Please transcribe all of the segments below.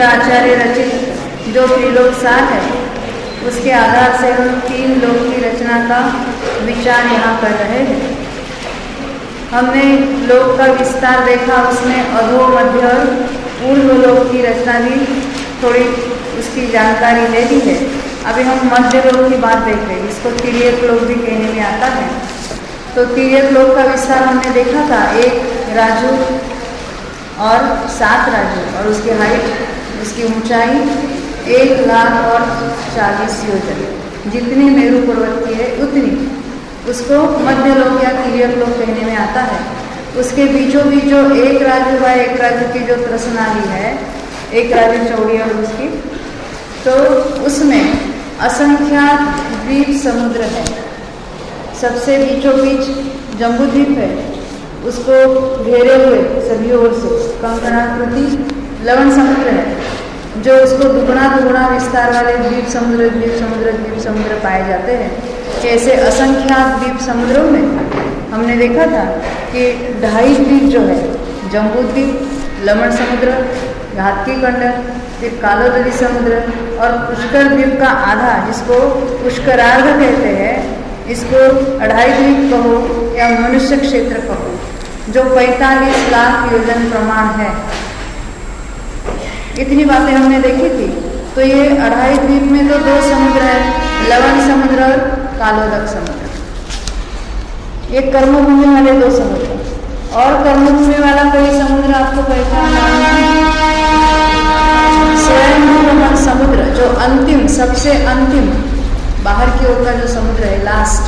आचार्य रचित जो त्रिलोक सार है, उसके आधार से हम 3 लोक की रचना का विचार यहाँ कर रहे हैं। हमने लोक का विस्तार देखा, उसमें अधो मध्य और पूर्व लोक की रचना भी थोड़ी उसकी जानकारी ले ली है। अभी हम मध्य लोक की बात देख रहे हैं, इसको तिर्यक लोक भी कहने में आता है। तो तिर्यक लोक का विस्तार हमने देखा था, 1 राजू और 7 राजू, और उसकी हाइट, उसकी ऊंचाई 1,40,000 योजन, जितनी मेरू पर्वत की है उतनी, उसको मध्य लोक या तिर्यक लोक कहने में आता है। उसके बीचों बीच जो 1 राजू है, 1 राजू की जो त्रसनाली है, 1 राजू चौड़ी और उसकी, तो उसमें असंख्यात द्वीप समुद्र है। सबसे बीचों बीच जम्बूद्वीप है, उसको घेरे हुए सभी ओर से कंकणाकृति लवण समुद्र है, जो उसको दुगुना विस्तार वाले द्वीप समुद्र पाए जाते हैं। ऐसे असंख्यात द्वीप समुद्रों में हमने देखा था कि 2.5 द्वीप जो है, जम्बूद्वीप, लवण समुद्र, घातकी कंडल, फिर कालोदरी समुद्र और पुष्कर द्वीप का आधा, जिसको पुष्करार्ध कहते हैं, इसको 2.5 द्वीप कहो या मनुष्य क्षेत्र कहो, जो 45 लाख योजन प्रमाण है। इतनी बातें हमने देखी थी। तो ये 2.5 द्वीप में तो 2 समुद्र है, लवण समुद्र और कालोदक समुद्र। ये कर्मभूमि वाले 2 समुद्र, और कर्मभूमि वाला कोई समुद्र आपको पहचानना है? स्वयं समुद्र, जो अंतिम, सबसे अंतिम बाहर की ओर का जो समुद्र है, लास्ट,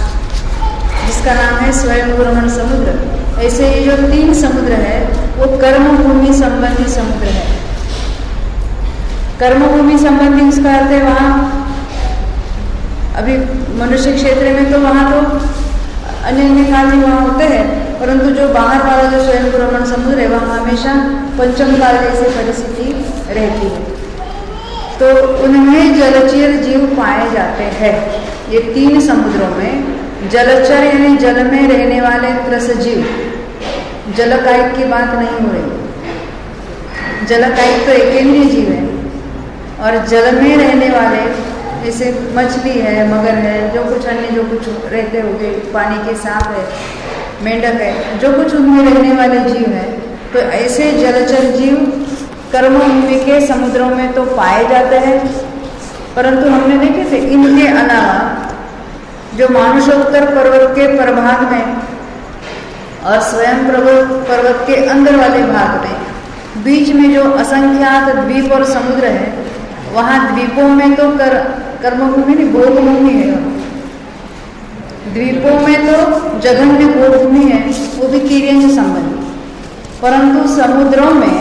जिसका नाम है स्वयं समुद्र। ऐसे ये जो 3 समुद्र है, वो कर्मभूमि संबंधी समुद्र है। कर्मभूमि संबंधी उसका अर्थ है, वहाँ अभी मनुष्य क्षेत्र में तो वहाँ तो अन्य अन्य काल भी वहाँ होते हैं, परंतु जो बाहर वाला जो स्वयंभू रमण समुद्र है वहाँ हमेशा पंचम काल जैसी परिस्थिति रहती है। तो उनमें जलचर जीव पाए जाते हैं। ये 3 समुद्रों में जलचर यानी जल में रहने वाले त्रस जीव, जलकायिक की बात नहीं हो रही। जलकायिक तो एकेंद्रीय जीव है, और जल में रहने वाले जैसे मछली है, मगर है, जो कुछ अन्य जो कुछ रहते होंगे, पानी के सांप है, मेंढक है, जो कुछ उनमें रहने वाले जीव है, तो ऐसे जलचर जीव कर्मभूमि के समुद्रों में तो पाए जाते हैं। परंतु हमने देखे थे इनके अलावा जो मानुषोत्तर पर्वत के प्रभाग में और स्वयं पर्वत के अंदर वाले भाग में बीच में जो असंख्यात द्वीप और समुद्र है, वहाँ द्वीपों में तो कर्मभूमि नहीं, भोगभूमि है। द्वीपों में तो जघन्य भोगभूमि है, वो भी तिर्यंज संबंधी, परंतु समुद्रों में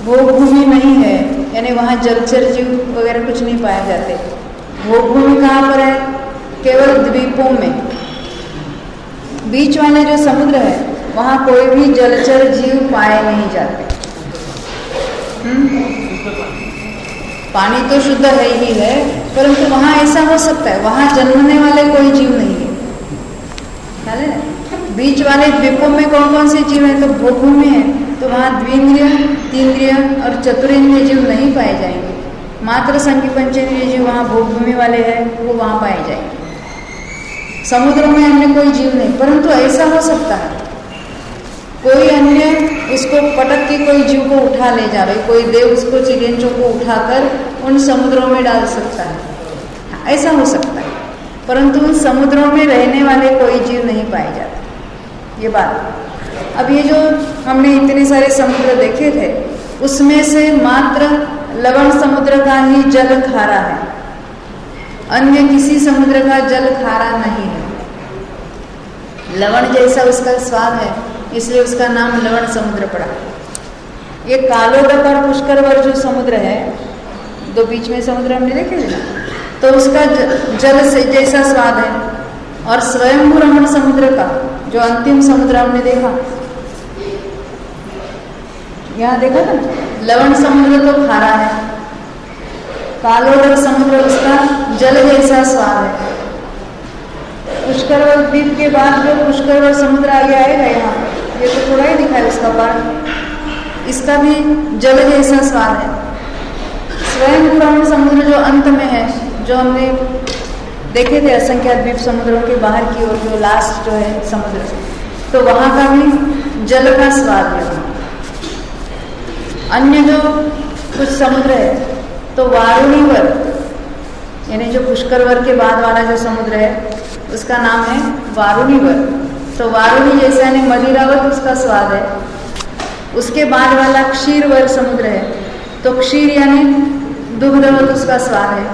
भोगभूमि नहीं है, यानी वहाँ जलचर जीव वगैरह कुछ नहीं पाए जाते। भोगभूमि कहाँ पर है? केवल द्वीपों में। बीच वाले जो समुद्र है वहाँ कोई भी जलचर जीव पाए नहीं जाते। पानी तो शुद्ध है ही है, परंतु वहाँ ऐसा हो सकता है, वहाँ जन्मने वाले कोई जीव नहीं है। ख्याल है ना? बीच वाले द्वीपों में कौन कौन से जीव हैं? तो भोगभूमि है, तो वहाँ द्विंद्रिय, तीन्द्रिय और चतुरेंद्रिय जीव नहीं पाए जाएंगे। मात्र संख्य पंचेंद्रिय जीव वहाँ भोगभूमि वाले हैं, वो वहाँ पाए जाएंगे। समुद्र में अन्य कोई जीव नहीं, परंतु ऐसा हो सकता है कोई अन्य उसको पटक के कोई जीव को उठा ले जा रहे, कोई देव उसको चिड़ियों को उठाकर उन समुद्रों में डाल सकता है, ऐसा हो सकता है, परंतु उन समुद्रों में रहने वाले कोई जीव नहीं पाए जाते। ये बात। अब ये जो हमने इतने सारे समुद्र देखे थे, उसमें से मात्र लवण समुद्र का ही जल खारा है, अन्य किसी समुद्र का जल खारा नहीं है। लवण जैसा उसका स्वाद है, इसलिए उसका नाम लवण समुद्र पड़ा। ये कालोदक और पुष्करवर जो समुद्र है, दो बीच में समुद्र हमने देखे थे ना, तो उसका जल से जैसा स्वाद है। और स्वयंभू रमण समुद्र का जो अंतिम समुद्र हमने देखा, यहाँ देखा था, लवण समुद्र तो खारा है, कालोदक समुद्र उसका जल जैसा स्वाद है। पुष्करवर द्वीप के बाद जो पुष्करवर समुद्र आगे आएगा, यहाँ ये तो थोड़ा ही दिखा है उसका पार्ट, इसका भी जल जैसा स्वाद है। स्वयं रमण समुद्र जो अंत में है, जो हमने देखे थे असंख्यात द्वीप समुद्रों के बाहर की ओर जो लास्ट जो है समुद्र, तो वहाँ का भी जल का स्वाद है। अन्य जो कुछ समुद्र है, तो वारुणीवर यानी जो पुष्करवर के बाद वाला जो समुद्र है उसका नाम है वारुणीवर। तो वारुणी जैसा यानी मदिरावत उसका स्वाद है। उसके बाद वाला क्षीरवर समुद्र है, तो क्षीर यानी दुग्धवत उसका स्वाद है।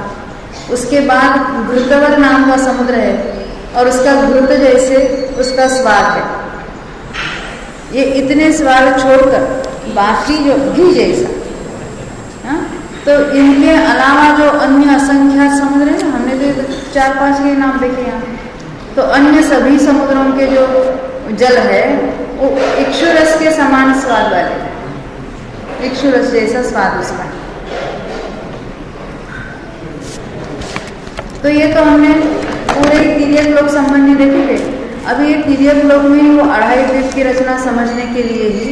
उसके बाद घृतवर नाम का समुद्र है और उसका घृत जैसे उसका स्वाद है। ये इतने स्वाद छोड़कर बाकी जो घी जैसा, हाँ? तो इनके अलावा जो अन्य असंख्यात समुद्र है ना, हमने तो 4-5 के नाम देखे यहाँ, तो अन्य सभी समुद्रों के जो जल है वो इक्षुरस के समान स्वाद वाले हैं, इक्षुरस जैसा स्वाद उसका। तो ये तो हमने पूरे तिर्यक लोक संबंधी देखे थे। अभी ये तिर्यक लोक में वो 2.5 द्वीप की रचना समझने के लिए ही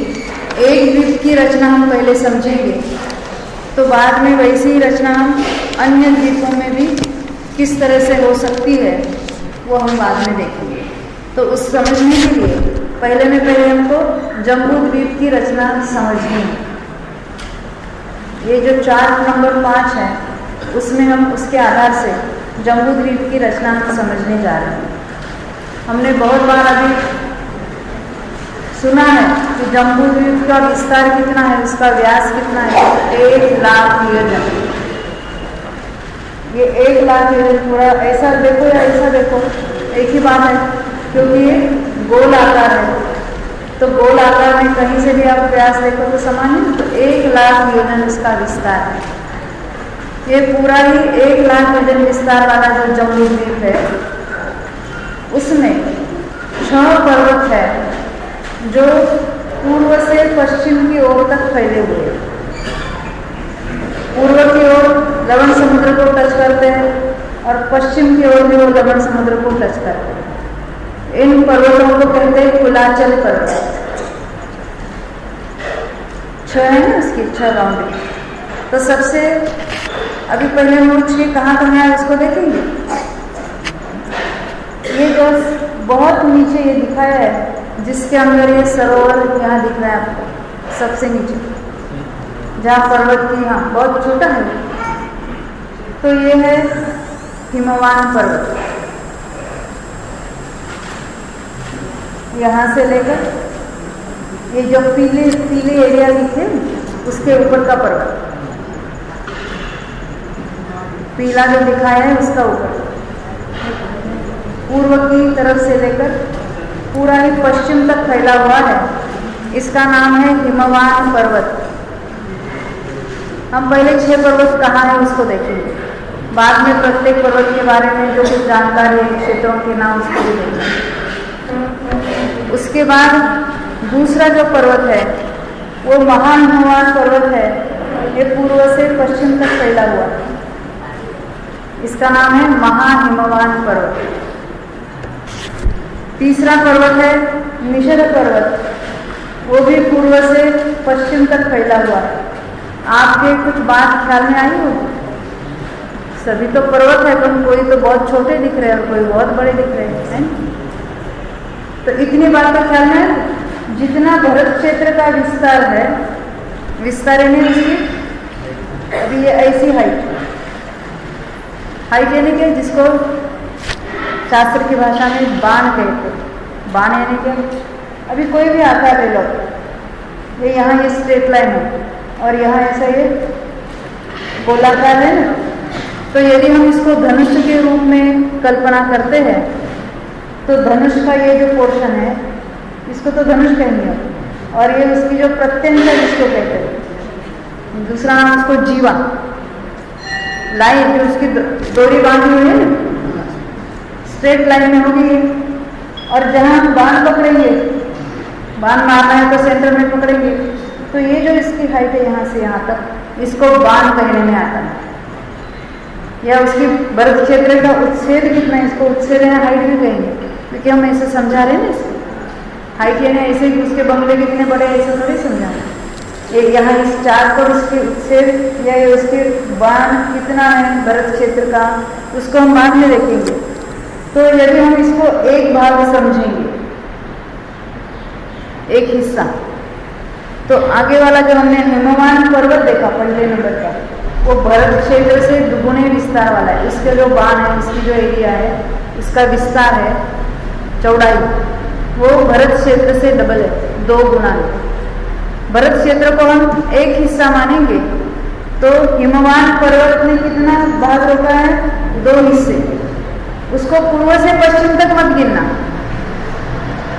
1 द्वीप की रचना हम पहले समझेंगे, तो बाद में वैसी ही रचना हम अन्य द्वीपों में भी किस तरह से हो सकती है वो हम बाद में देखेंगे। तो उस समझने के लिए पहले हमको जम्बू द्वीप की रचना समझनी है। ये जो चार्ट नंबर 5 है उसमें हम उसके आधार से जम्बू द्वीप की रचना हम समझने जा रहे हैं। हमने बहुत बार अभी सुना है कि जम्बू द्वीप का विस्तार कितना है, उसका व्यास कितना है, 1 लाख योजन। ये 1 लाख योजन, थोड़ा ऐसा देखो या ऐसा देखो एक ही बात है, क्योंकि ये गोल आकार है, तो गोल आकार में कहीं से भी आप व्यास देखो तो समान है, तो 1 लाख योजन उसका विस्तार है। ये पूरा ही 1 लाख योजन विस्तार वाला जो जम्बू द्वीप है, उसमें 6 पर्वत है जो पूर्व से पश्चिम की ओर तक फैले हुए हैं। पूर्व की ओर लवण समुद्र को टच करते हैं और पश्चिम की ओर भी वो लवण समुद्र को टच करते हैं। इन पर्वतों को कहते हैं कुलाचल पर्वत। 6 है ना, उसकी 6 बाउंड्री। तो सबसे अभी पहले नोट के कहाँ है उसको देखेंगे। ये जो बहुत नीचे ये दिखाया है, जिसके अंदर ये सरोवर यहाँ दिख रहा है आपको, सबसे नीचे जहाँ पर्वत की, यहाँ बहुत छोटा है, तो ये है हिमवान पर्वत। यहाँ से लेकर ये जो पीले एरिया दिखे उसके ऊपर का पर्वत, पीला जो दिखाया है उसका ऊपर, पूर्व की तरफ से लेकर पूरा ही पश्चिम तक फैला हुआ है। इसका नाम है हिमवान पर्वत। हम पहले 6 पर्वत कहाँ है उसको देखेंगे, बाद में प्रत्येक पर्वत के बारे में जो कुछ जानकारी है, क्षेत्रों के नाम उसको भी देखेंगे। उसके बाद दूसरा जो पर्वत है वो महाहिमवान पर्वत है। ये पूर्व से पश्चिम तक फैला हुआ है। इसका नाम है महाहिमवान पर्वत। तीसरा पर्वत है निषद पर्वत। वो भी पूर्व से पश्चिम तक फैला हुआ है। आपके कुछ बात ख्याल में आई हो? सभी तो पर्वत है, पर कोई तो बहुत छोटे दिख रहे हैं और कोई बहुत बड़े दिख रहे हैं। तो इतनी बात का ख्याल में, जितना भरत क्षेत्र का विस्तार है, विस्तार नहीं उसकी अभी ये ऐसी हाइट यानी कि जिसको शास्त्र की भाषा में बाण कहते हैं। बाण यानी कि अभी कोई भी आकार ले लो, ये यहाँ ये स्ट्रेट लाइन है और यहाँ ऐसा ये गोलाकार है ना, तो यदि हम इसको धनुष के रूप में कल्पना करते हैं तो धनुष का ये जो पोर्शन है इसको तो धनुष कहेंगे, और ये उसकी जो प्रत्यंग है इसको कहते हैं। दूसरा नाम उसको जीवा, लाइन जो उसकी डोरी बांधी हुई है ना, स्ट्रेट लाइन में होगी, और जहाँ हम बाण पकड़ेंगे, बाण मारना है तो सेंटर में पकड़ेंगे, तो ये जो इसकी हाइट है यहाँ से यहाँ तक, इसको बाण कहने में आता है। या उसकी भरत क्षेत्र का उच्छेद कितना है, इसको उच्छेद है हाइट भी कहेंगे, क्योंकि हम ऐसे समझा रहे हैं ना इसको। हाइट यानी ऐसे ही उसके बंगले कितने बड़े ऐसे थोड़ी समझा, एक यहाँ इस चार पर उसके उच्छेद या उसके बाण कितना है भरत क्षेत्र का, उसको हम बाद में देखेंगे। तो यदि हम इसको एक भाग समझेंगे, एक हिस्सा, तो आगे वाला जो हमने हिमवान पर्वत देखा पहले नंबर का, वो भरत क्षेत्र से दुगुने विस्तार वाला है। इसके जो बाण है, इसकी जो एरिया है, इसका विस्तार है, चौड़ाई, वो भरत क्षेत्र से डबल है, 2 गुना है। भरत क्षेत्र को हम एक हिस्सा मानेंगे तो हिमवान पर्वत ने कितना भाग रोका है, 2 हिस्से। उसको पूर्व से पश्चिम तक मत गिनना,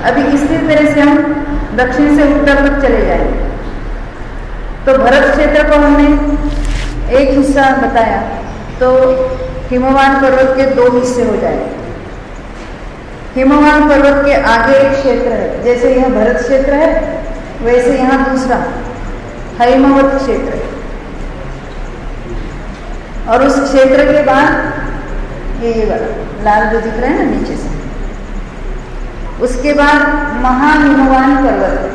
अभी इसी तरह से हम दक्षिण से उत्तर तक चले जाएंगे। तो भरत क्षेत्र को हमने एक हिस्सा बताया, तो हिमवान पर्वत के 2 हिस्से हो जाएंगे। हिमवान पर्वत के आगे एक क्षेत्र है, जैसे यह भरत क्षेत्र है वैसे यहाँ दूसरा हैमवत क्षेत्र है, और उस क्षेत्र के बाद ये वाला लाल जो दिख रहा है ना नीचे से, उसके बाद महाहिमवान पर्वत है।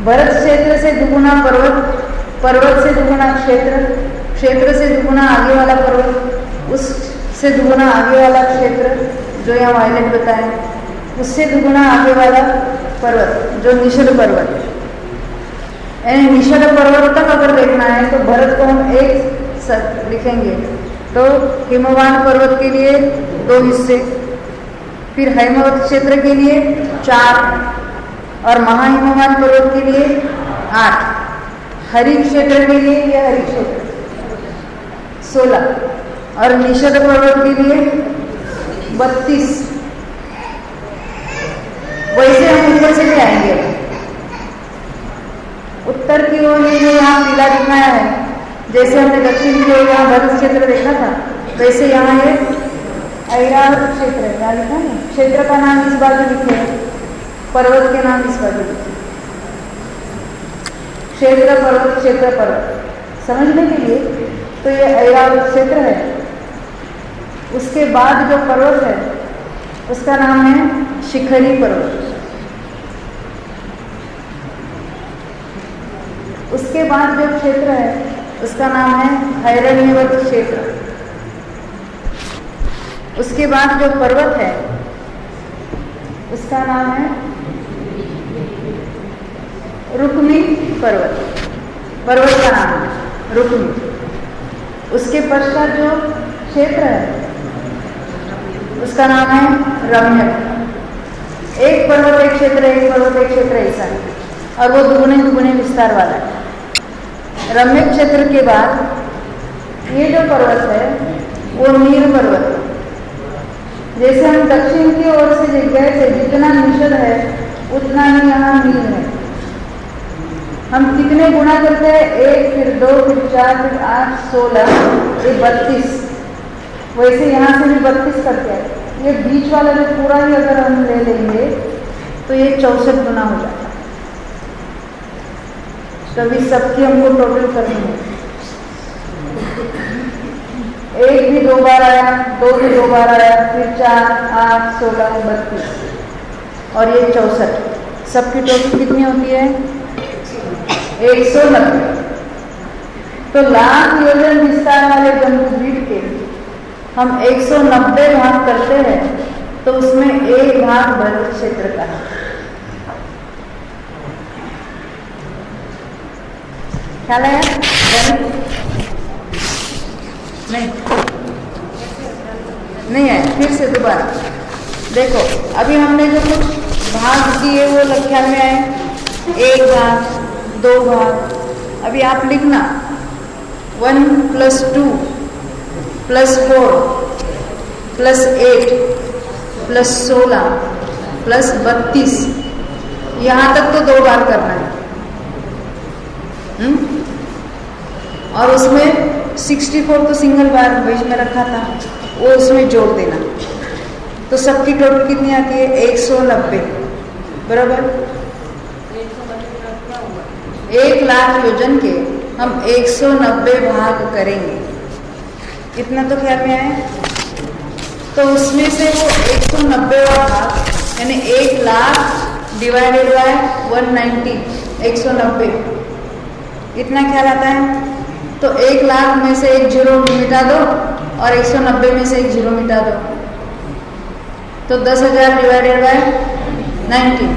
भरत क्षेत्र से दुगुना पर्वत, पर्वत से दुगुना क्षेत्र, क्षेत्र से दुगुना आगे वाला पर्वत, उससे दुगुना आगे वाला क्षेत्र जो यहाँ वायलेट बताए, उससे दुगुना आगे वाला पर्वत जो निषद पर्वत है। यानी निषद पर्वत तक अगर देखना है तो भरत को हम एक साथ लिखेंगे, तो हिमवान पर्वत के लिए 2 हिस्से, फिर हैमवत क्षेत्र के लिए 4, और महाहिमवान पर्वत के लिए 8, हरि क्षेत्र के लिए यह हरि क्षेत्र 16, और निषद पर्वत के लिए 32। वैसे हम ऊपर से भी आएंगे। उत्तर की ओर ये जो यहाँ पीला दिखाया है, जैसे हमने दक्षिण की ओर यहाँ भरत क्षेत्र देखा था, वैसे यहाँ ये ऐरावत क्षेत्र है, क्या लिखा है? क्षेत्र का नाम इस बाजू लिखे, पर्वत के नाम इस बाजू लिखे। क्षेत्र पर्वत, क्षेत्र पर्वत समझने के लिए तो ये ऐरावत क्षेत्र है। उसके बाद जो पर्वत है उसका नाम है शिखरी पर्वत। उसके बाद जो क्षेत्र है उसका नाम है हैरण्यवत क्षेत्र। उसके बाद जो पर्वत है उसका नाम है रुक्मी पर्वत। पर्वत का नाम है रुक्मी। उसके पश्चात जो क्षेत्र है उसका नाम है रम्यक। एक पर्वत एक क्षेत्र, एक पर्वत एक क्षेत्र ऐसा है, और वो दुगुने दुगुने विस्तार वाला है। रम्यक क्षेत्र के बाद ये जो पर्वत है वो नील पर्वत है। जैसे हम दक्षिण की ओर से गए थे, जितना निषद है उतना ही यहाँ नील है। हम कितने गुणा करते हैं? 1 फिर 2 फिर 4 फिर 8 16 ये 32। वैसे यहाँ से भी 32 करते हैं। ये बीच वाला जो पूरा ही अगर हम ले लेंगे तो ये 64 गुना हो जाता है। तभी सबकी हमको टोटल करनी है। 1 भी 2 बार आया, 2 भी 2 बार आया, फिर 4 8 16 32 और ये 64। सबकी टोटल कितनी होती है? 190। तो लाख योजन विस्तार वाले जम्बूद्वीप के हम 190 भाग करते हैं तो उसमें 1 भाग भरत क्षेत्र का है। ख्याल आया? नहीं आया। फिर से दोबारा देखो, अभी हमने जो कुछ भाग दिए वो ख्याल में आए। 1 भाग, 2 भाग। अभी आप लिखना 1 + 2 + 4 + 8 + 16 + 32। यहाँ तक तो 2 बार करना है। और उसमें 64 तो सिंगल बार बीच में रखा था, वो उसमें जोड़ देना। तो सबकी टोटल कितनी आती है? 190 बराबर। 1 लाख योजन के हम 190 भाग करेंगे। इतना तो ख्याल में आए? तो उसमें से वो 190 भाग यानी 1 लाख डिवाइडेड बाय 190 190 इतना ख्याल आता है। तो 1 लाख में से 1 जीरो मिटा दो और 190 में से 1 जीरो मिटा दो, तो 10,000 डिवाइडेड बाय 90।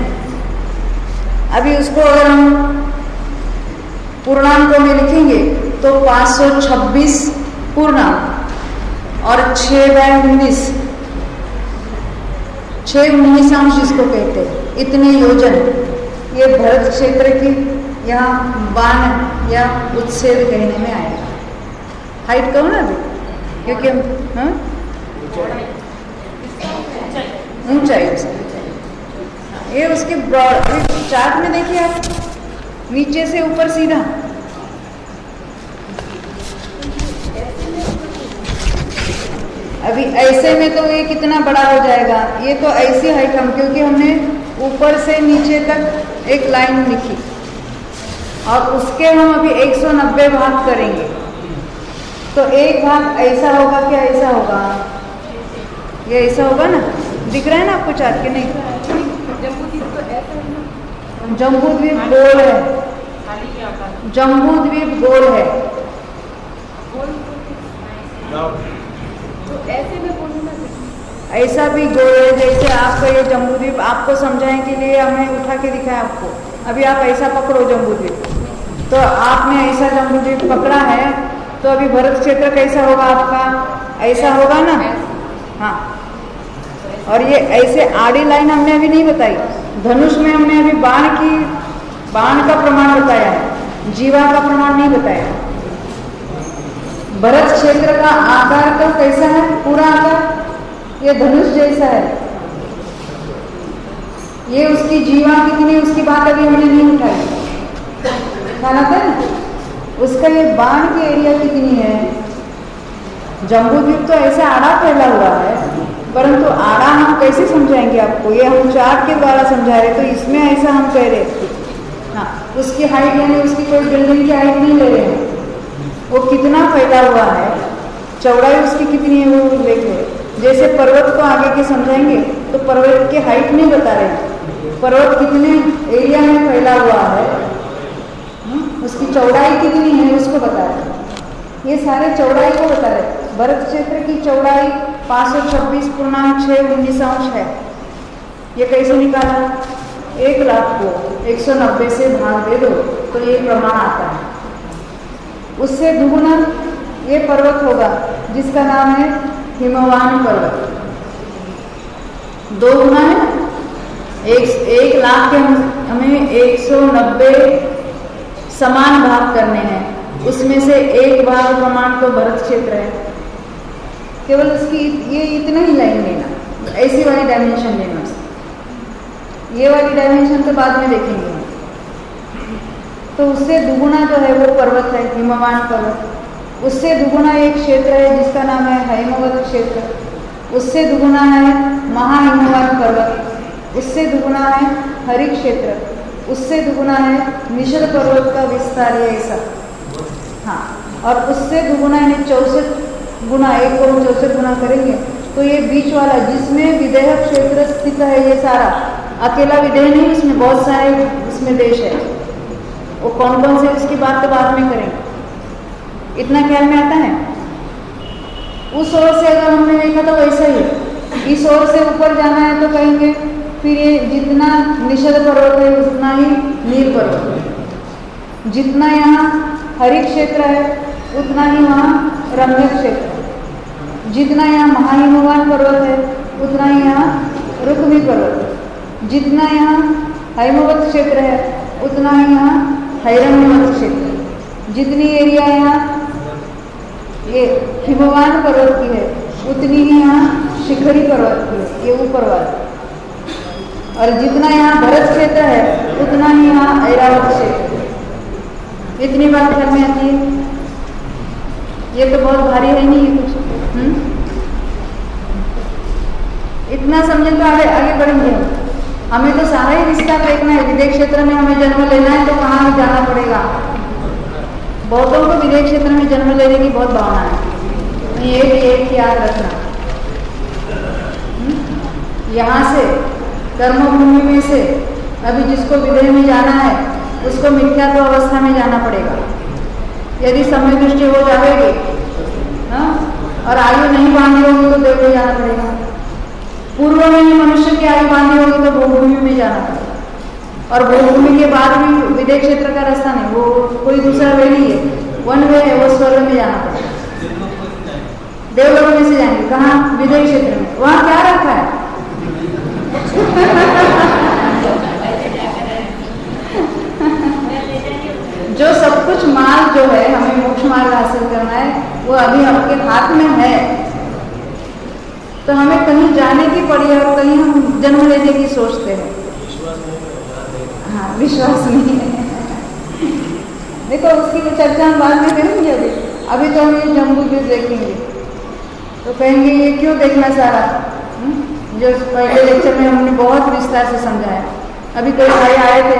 अभी उसको अगर हम पूर्णांकों में लिखेंगे तो 526 पूर्णांक और 6/19 6/19 जिसको कहते हैं, इतने योजन ये भरत क्षेत्र की यहाँ बाण या उच्छेद कहने में आएगा। हाइट कहो ना अभी, क्योंकि हम ऊंचाई ये उसके ब्रॉड चार्ट में देखिए आप, नीचे से ऊपर सीधा। अभी ऐसे में तो ये कितना बड़ा हो जाएगा। ये तो ऐसी हाइट हम, क्योंकि हमने ऊपर से नीचे तक एक लाइन लिखी और उसके हम अभी 190 भाग करेंगे। तो एक भाग ऐसा होगा क्या ऐसा होगा? ये ऐसा होगा ना, दिख रहा है ना आपको चार्ट के? नहीं, जम्बूद्वीप गोल है। जम्बूद्वीप गोल है। ऐसा भी गोल है जैसे आपका ये जम्बूद्वीप। आपको समझाने के लिए हमने उठा के दिखाया आपको। अभी आप ऐसा पकड़ो जम्बूद्वीप, तो आपने ऐसा जम्बूद्वीप पकड़ा है, तो अभी भरत क्षेत्र कैसा होगा आपका? ऐसा होगा ना। हाँ, और ये ऐसे आड़ी लाइन हमने अभी नहीं बताई। धनुष में हमने अभी बाण का प्रमाण बताया है, जीवा का प्रमाण नहीं बताया। भरत क्षेत्र का आकार तो कैसा है? पूरा आकार ये धनुष जैसा है। ये उसकी जीवा कितनी, उसकी बात अभी हमने नहीं उठाई। ख्याल आता है ना? उसका ये बाण की एरिया कितनी है? जम्बूद्वीप तो ऐसे आड़ा फैला हुआ है, हम कैसे समझाएंगे आपको? ये हम चार्ट के द्वारा समझा रहे, तो इसमें ऐसा हम कह रहे। हाँ, उसकी हाइट यानी उसकी कोई बिल्डिंग की हाइट नहीं ले रहे हैं, वो कितना फैला हुआ है, चौड़ाई उसकी कितनी है वो देख रहे। जैसे पर्वत को आगे के समझाएंगे तो पर्वत की हाइट नहीं बता रहे, पर्वत कितने एरिया में फैला हुआ है, उसकी चौड़ाई कितनी है उसको बता रहे। ये सारे चौड़ाई को बता रहे। भरत क्षेत्र की चौड़ाई 526.619 है। ये कैसे निकाला? 1,00,000 को 190 से भाग दे दो तो ये प्रमाण आता है। उससे दुगुना ये पर्वत होगा जिसका नाम है हिमवान पर्वत। 2 गुना है, 1,00,000 के हमें 190 समान भाग करने हैं, उसमें से 1 भाग प्रमाण तो भरत क्षेत्र है। केवल उसकी ये इतना ही लाइन लेना, ऐसी वाली डायमेंशन लेना, ये वाली डायमेंशन तो बाद में देखेंगे। तो उससे दुगुना जो है वो पर्वत है हिमवान पर्वत। उससे दुगुना एक क्षेत्र है जिसका नाम है हैमवत क्षेत्र। उससे दुगुना है महाहिमवान पर्वत। उससे दुगुना है हरि क्षेत्र। उससे दुगुना है निषद पर्वत का विस्तार, ये ऐसा। हाँ, और उससे दुगुना यानी 64 गुना, 1 को हम 64 गुना करेंगे तो ये बीच वाला जिसमें विदेह क्षेत्र स्थित है, ये सारा अकेला विदेह नहीं, उसमें बहुत सारे उसमें देश है। वो कौन कौन से उसकी बात तो बाद में करेंगे। इतना ख्याल में आता है? उस ओर से अगर हमने देखा तो वैसा ही है। इस ओर से ऊपर जाना है तो कहेंगे फिर ये जितना निषद पर्वत है उतना ही नील पर्वत है। जितना यहाँ हरि क्षेत्र है उतना ही वहाँ रम्य क्षेत्र है। जितना यहाँ महाहिमवान पर्वत है उतना ही यहाँ रुक्मी पर्वत है। जितना यहाँ हैमवत क्षेत्र है उतना ही यहाँ हैरण्यवत क्षेत्र है। जितनी एरिया यहाँ ये हिमवान पर्वत की है उतनी ही यहाँ शिखरी पर्वत की है, ये ऊपर वाला। और जितना यहाँ भरत क्षेत्र है उतना ही यहाँ ऐरावत क्षेत्र है। इतनी बात ख्याल में आती है? ये तो बहुत भारी है नहीं ये कुछ। इतना समझे तो आगे आगे बढ़ेंगे। हमें तो सारा ही रिश्ता देखना है। विदेश क्षेत्र में हमें जन्म लेना है तो कहाँ जाना पड़ेगा? बहुतों को विदेश क्षेत्र में जन्म लेने की बहुत भावना है। ये एक याद रखना, यहाँ से कर्मभूमि में से अभी जिसको विदेह में जाना है उसको मिथ्यात्व अवस्था में जाना पड़ेगा। यदि समय दृष्टि हो जाएगी और आयु नहीं बांधी होगी तो देव में जाना पड़ेगा। पूर्व में ही मनुष्य की आयु बांधी होगी तो भूभूमि में जाना पड़ेगा। और भूभूमि के बाद भी विदेह क्षेत्र का रास्ता नहीं, वो कोई दूसरा वे नहीं है, वन वे है, वो स्वर्ग में जाना पड़ेगा। देवलोक में से जाएंगे कहाँ? विदेह क्षेत्र में। वहाँ क्या रखा है? जो सब कुछ मार्ग जो है हमें मोक्ष मार्ग हासिल करना है वो अभी आपके हाथ में है। तो हमें कहीं जाने की पड़ी है और कहीं हम जन्म लेने की सोचते हैं। हाँ, विश्वास नहीं है। देखो उसकी चर्चा हम बाद में करेंगे। अभी तो हम ये जम्बू द्वीप देखेंगे तो कहेंगे ये क्यों देखना सारा, जो पहले लेक्चर में हमने बहुत विस्तार से समझाया। अभी कोई भाई आए थे,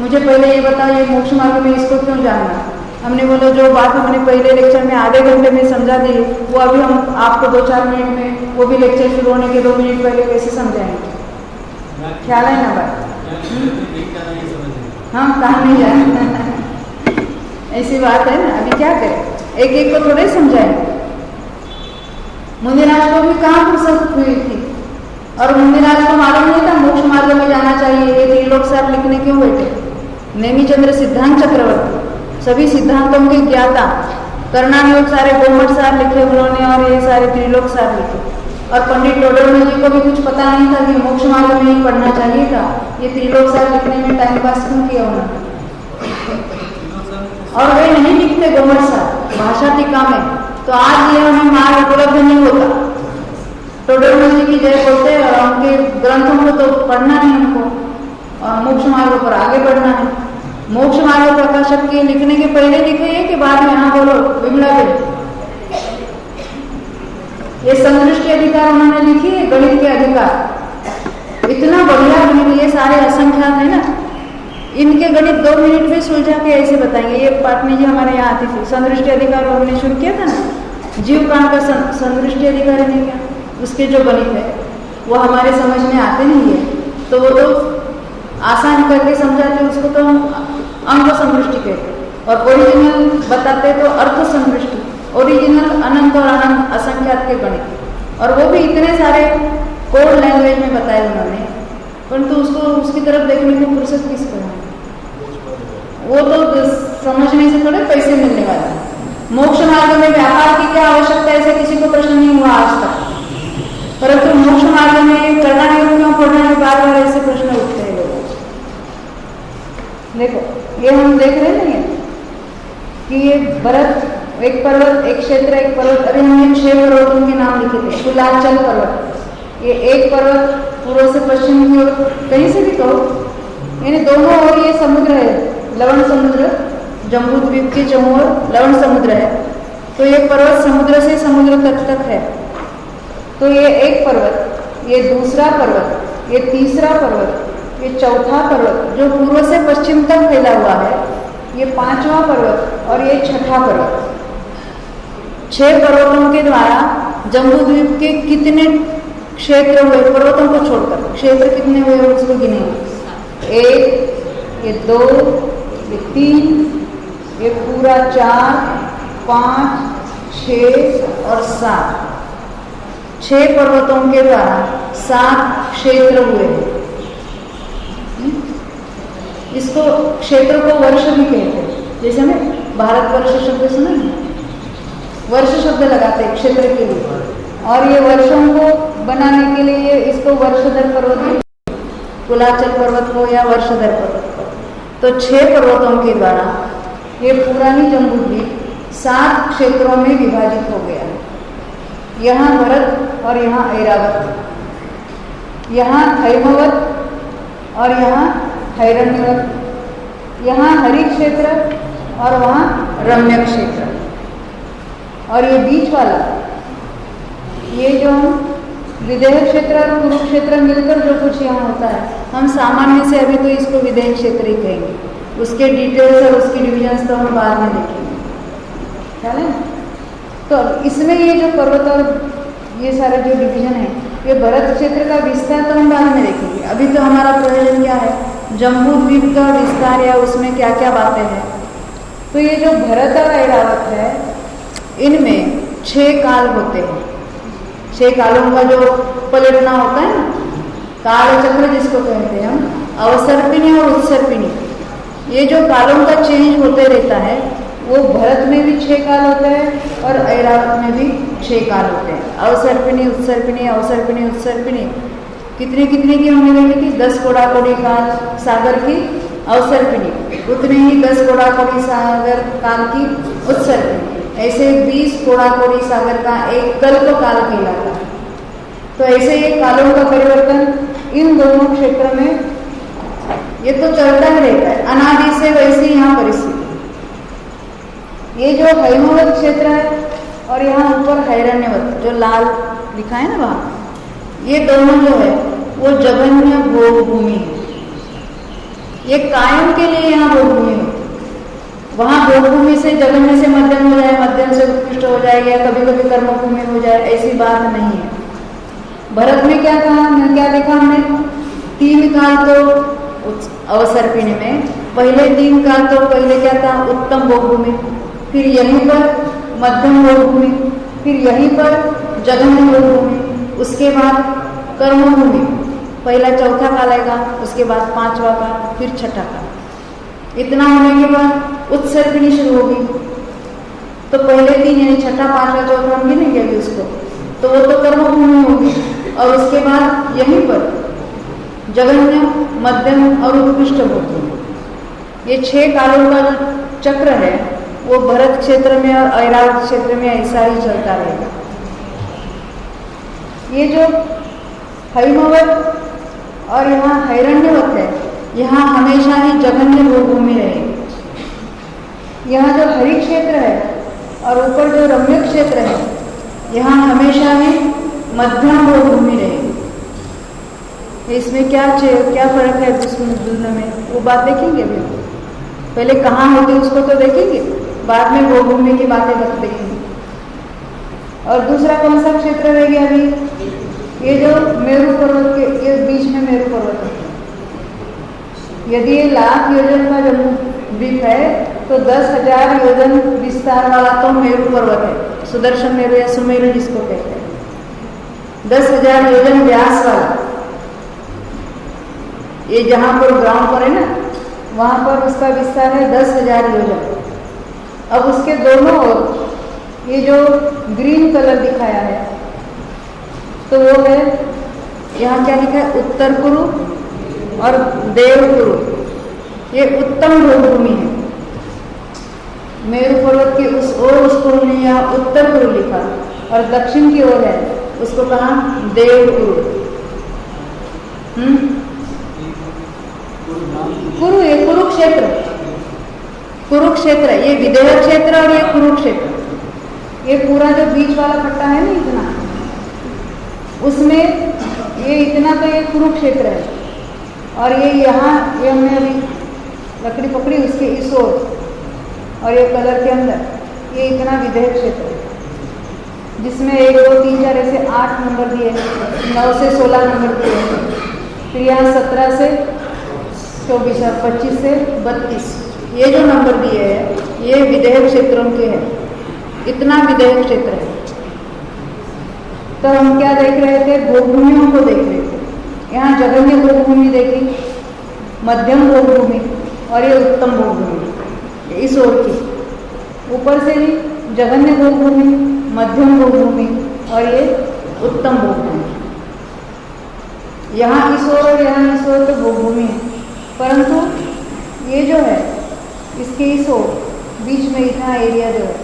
मुझे पहले ये बताओ ये मोक्ष मार्ग में इसको क्यों जानना। हमने बोला जो बात हमने पहले लेक्चर में आधे घंटे में समझा दी वो अभी हम आपको 2-4 मिनट में, वो भी लेक्चर शुरू होने के 2 मिनट पहले कैसे समझाएंगे? ख्याल है ना बात? हाँ, कहाँ नहीं जाए ऐसी बात है ना। अभी क्या करें, एक एक को थोड़े समझाएंगे। मुनिराज को भी कहाँ फुर्सत हुई थी और मुनिराज को मालूम नहीं था मोक्ष मार्ग में जाना चाहिए। ये 3 लोग साहब लिखने क्यों बैठे? नेमिचंद्र सिद्धांत चक्रवर्ती सभी सिद्धांतों के ज्ञाता, कर्णायोग सारे गोमठ साहब लिखे उन्होंने और ये सारे त्रिलोक साहब लिखे। और पंडित टोडरमल जी को भी कुछ पता नहीं था कि मोक्ष मार्ग में ही पढ़ना चाहिए था। ये त्रिलोक साहब लिखने में टाइम पास क्यों किया उन्होंने? और वे नहीं लिखते गोमठ साहब भाषा टीका में, तो आज ये हमें मार्ग उपलब्ध नहीं होता। टोडरमल जी की जय बोलते और उनके ग्रंथों को तो पढ़ना नहीं हमको और मोक्ष मार्ग पर आगे बढ़ना है। मोक्ष मार्ग प्रकाशक के लिखने के पहले लिखे हैं कि बाद में? हाँ बोलो विमला बेन। ये समदृष्टि अधिकार उन्होंने लिखी है, गणित के अधिकार सारे असंख्यात है ना, इनके गणित 2 मिनट में सुलझा के ऐसे बताएंगे। ये पाटनी जी हमारे यहाँ आती थी, संदृष्टि अधिकार हमने शुरू किया था ना, जीव कांड का संदृष्टि अधिकार है नहीं क्या, उसके जो गणित है वो हमारे समझ में आते नहीं है, तो वो तो आसान करके समझाते, उसको तो हम अंग संदृष्टि कहते, और ओरिजिनल बताते तो अर्थ संदृष्टि, ओरिजिनल अनंत और अनंत असंख्यात के गणित, और वो भी इतने सारे कोड लैंग्वेज में बताए उन्होंने, परंतु उसको उसकी तरफ देखने को फुर्सत किसको है, वो तो समझने से थोड़े पैसे मिलने वाला है। मोक्ष मार्ग में व्यापार की क्या आवश्यकता है, ऐसे किसी को प्रश्न नहीं हुआ आज तक, परंतु मोक्ष मार्ग में करना नहीं क्यों पढ़ना है, बार बार ऐसे प्रश्न उठते हैं लोगों। देखो ये हम देख रहे नहीं है कि ये भरत एक पर्वत, एक क्षेत्र, एक पर्वत, अरे हमने 6 पर्वतों के नाम लिखे थे। कुलाचल पर्वत, ये एक पर्वत पूर्व से पश्चिम की ओर, कहीं से भी कहो, यानी दोनों ओर ये समुद्र है, लवण समुद्र, जम्बू द्वीप के चौं ओर लवण समुद्र है, तो ये पर्वत समुद्र से समुद्र तट तक है। तो ये एक पर्वत, ये दूसरा पर्वत, ये तीसरा पर्वत, ये चौथा पर्वत जो पूर्व से पश्चिम तक फैला हुआ है, ये 5वां पर्वत और ये 6ठा पर्वत। 6 पर्वतों के द्वारा जम्बू द्वीप के कितने क्षेत्र हुए, पर्वतों को छोड़कर क्षेत्र कितने हुए उसको गिनेंगे, 1, ये 2, ये 3, ये पूरा 4, 5, 6 और 7, 6 पर्वतों के द्वारा 7 क्षेत्र हुए। इसको क्षेत्र को वर्ष भी कहते हैं, जैसे हमें भारतवर्ष शब्द सुना है, वर्ष शब्द लगाते हैं क्षेत्र के लिए, और ये वर्षों को बनाने के लिए इसको वर्षधर पर्वत भी, कुलाचल पर्वत को या वर्षधर पर्वत को। तो 6 पर्वतों के द्वारा ये पूरा ही जम्बू द्वीप 7 क्षेत्रों में विभाजित हो गया है। यहाँ भरत और यहाँ ऐरावत, यहाँ हैमवत और यहाँ हैरण्यवत, यहाँ हरि क्षेत्र और वहाँ रम्य क्षेत्र, और ये बीच वाला, ये जो विदेह क्षेत्र और कुरुक्षेत्र मिलकर जो कुछ यहाँ होता है, हम सामान्य से अभी तो इसको विदेह क्षेत्र ही कहेंगे, उसके डिटेल्स और उसकी डिविजन्स तो हम बाद में देखेंगे, ख्याल है। तो इसमें ये जो पर्वत और ये सारे जो डिवीजन है, ये भरत क्षेत्र का विस्तार तो हम बाद में देखेंगे। अभी तो हमारा प्रयोजन क्या है, जम्बू द्वीप का विस्तार या उसमें क्या क्या बातें हैं। तो ये जो भरत और ऐरावत है, इनमें 6 काल होते हैं। 6 कालों का जो पलटना होता है ना, काल चक्र जिसको कहते हैं हम, अवसर्पिणी और उत्सर्पिणी, ये जो कालों का चेंज होते रहता है, वो भरत में भी 6 काल होते हैं और ऐरावत में भी 6 काल होते हैं। अवसर्पिणी उत्सर्पिणी, अवसर्पिणी उत्सर्पिणी कितने कितने की हमने देखी थी, 10 कोड़ा कोड़ी काल सागर की अवसर्पिणी, उतने ही 10 कोड़ा कोड़ी सागर काल की उत्सर्पिणी, ऐसे 20 कोड़ा कोड़ी सागर का एक कल्प काल कहलाता है। तो ऐसे ये कालों का परिवर्तन इन दोनों क्षेत्र में ये तो चलता ही रहता है, अनादि से वैसे यहाँ परिस्थिति। ये जो हैमवत क्षेत्र है और यहाँ ऊपर हैरण्यवत जो लाल लिखा है ना वहाँ, ये दोनों जो है वो जघन्य भोग भूमि है। ये कायम के लिए यहाँ भोग भूमि है, वहाँ भोग भूमि से जघन्य से मध्यम हो जाए, मध्यम से उत्कृष्ट हो जाए, या कभी कभी कर्म भूमि हो जाए, ऐसी बात नहीं है। भरत में क्या कहा, क्या देखा हमने, 3 काल तो अवसर्पिणी में, पहले 3 काल तो पहले क्या था, उत्तम भोग भूमि, फिर यहीं पर मध्यम भोग भूमि, फिर यहीं पर जघन्य भोग भूमि, उसके बाद कर्म भूमि, पहला 4था काल आएगा, उसके बाद 5वां काल, फिर 6ठा काल। इतना होने के बाद उत्सर्पिणी शुरू होगी। तो पहले 3 यानी 6ठा 5वां 4था हम गिनेंगे अभी उसको, तो वो तो कर्म भूमि होगी, और उसके बाद यहीं पर जघन्य, मध्यम और उत्कृष्ट भोग भूमि। ये 6 कालों का जो चक्र है वो भरत क्षेत्र में और ऐरावत क्षेत्र में ऐसा ही चलता रहेगा। ये जो हैमवत और यहाँ हैरण्यवत है, यहाँ हमेशा ही जघन्य भोग भूमि रहेगी। यहाँ जो हरि क्षेत्र है और ऊपर जो रम्य क्षेत्र है, यहाँ हमेशा ही मध्यम भोग भूमि रहेगी। इसमें क्या फर्क है दोनों में, वो बात देखेंगे अभी। पहले कहाँ होती है उसको तो देखेंगे, बाद में भूमि की बातें देखेंगे। और दूसरा कौन सा क्षेत्र रह गया अभी, ये जो मेरू पर्वत के ये बीच में मेरू पर्वत है। यदि ये 1,00,000 योजन का जम्मू द्वीप है तो 10,000 योजन विस्तार वाला तो मेरू पर्वत है, सुदर्शन मेरू या सुमेरु जिसको कहते हैं। 10,000 योजन व्यास वाला, ये जहाँ पर ग्राउंड पर है ना, वहाँ पर उसका विस्तार है 10,000 योजन। अब उसके दोनों ओर ये जो ग्रीन कलर दिखाया है तो वो है, यहाँ क्या लिखा है, उत्तर कुरु और देवकुरु। ये उत्तम भूमि है। मेरू पर्वत की उस ओर उसको हमने यहाँ उत्तर कुरु लिखा, और दक्षिण की ओर है उसको कहा देवकुरु। कुरु, ये कुरुक्षेत्र, कुरुक्षेत्र, ये विदेह क्षेत्र और ये कुरुक्षेत्र। ये पूरा जो बीच वाला पट्टा है ना इतना, उसमें ये इतना तो ये कुरुक्षेत्र है। और ये यहाँ, ये हमने अभी लकड़ी पकड़ी उसके इस ओर, और ये कलर के अंदर ये इतना विदेह क्षेत्र है, जिसमें 1 2 3 4 ऐसे 8 नंबर दिए, 9 से 16 नंबर दिए, फिर यहाँ 17 से 24 और 25 से 32 ये जो नंबर दिए हैं ये विदेह क्षेत्रों के हैं। इतना विदेह क्षेत्र है। तो हम क्या देख रहे थे, भूभूमियों को देख रहे थे। यहाँ जघन्य भूभूमि देखी, मध्यम भूभूमि और ये उत्तम भूभूमि, इस ओर की ऊपर से ही जघन्य भूभूमि, मध्यम भूभूमि और ये उत्तम भूभूमि। यहाँ इस ओर और यहाँ इस ओर तो भूभूमि है, परंतु ये जो है इसके इस ओर बीच में इतना एरिया जो है,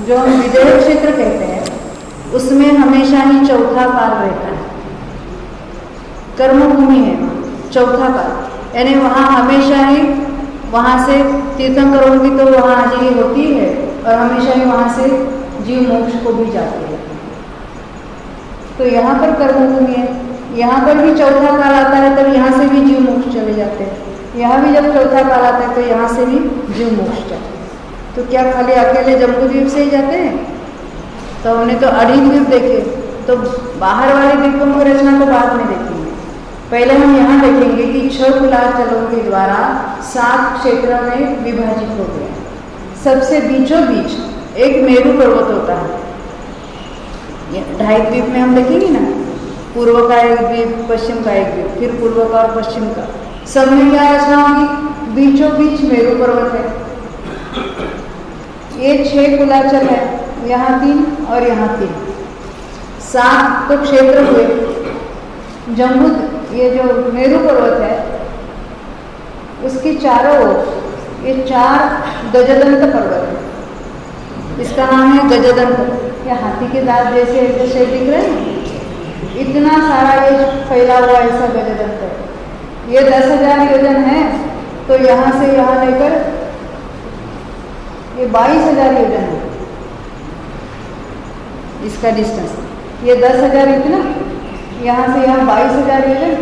जो हम विदेह क्षेत्र कहते हैं, उसमें हमेशा ही चौथा काल रहता है। कर्मभूमि है चौथा काल, यानी वहाँ हमेशा ही, वहाँ से तीर्थंकरों की तो वहाँ हाजिरी होती है और हमेशा ही वहाँ से जीव मोक्ष को भी जाते हैं। तो यहाँ पर कर्मभूमि है, यहाँ पर भी चौथा काल आता है तब यहाँ से भी जीव मोक्ष चले जाते हैं। यहाँ भी जब चौथा काल आता है तो यहाँ से भी जीव मोक्ष जाते हैं। तो क्या खाली अकेले जम्बूद्वीप से ही जाते हैं? तो हमने तो अड़ी द्वीप देखे, तो बाहर वाले द्वीपों की रचना तो बाद में देखेंगे। पहले हम यहाँ देखेंगे कि 6 कुलाचलों के द्वारा 7 क्षेत्रों में विभाजित हो गया। सबसे बीचों बीच एक मेरू पर्वत होता है। 2.5 द्वीप में हम देखेंगे ना, पूर्व का एक द्वीप, पश्चिम का एक द्वीप, फिर पूर्व का और पश्चिम का, सब में क्या रचना होगी, बीचों बीच मेरू पर्वत है। ये 6 कुलाचल है, यहाँ 3 और यहाँ 3, 7 तो क्षेत्र हुए। जम्बू, ये जो मेरू पर्वत है उसकी चारों ओर ये 4 गजदंत पर्वत है। इसका नाम है गजदंत। ये हाथी के दांत जैसे जैसे दिख रहे हैं, इतना सारा ये फैला हुआ ऐसा गजदंत है। ये 10,000 योजन है, तो यहाँ से यहाँ लेकर ये 22,000 योजन है इसका डिस्टेंस। ये 10,000 इतना, यहाँ से यहाँ 22,000 योजन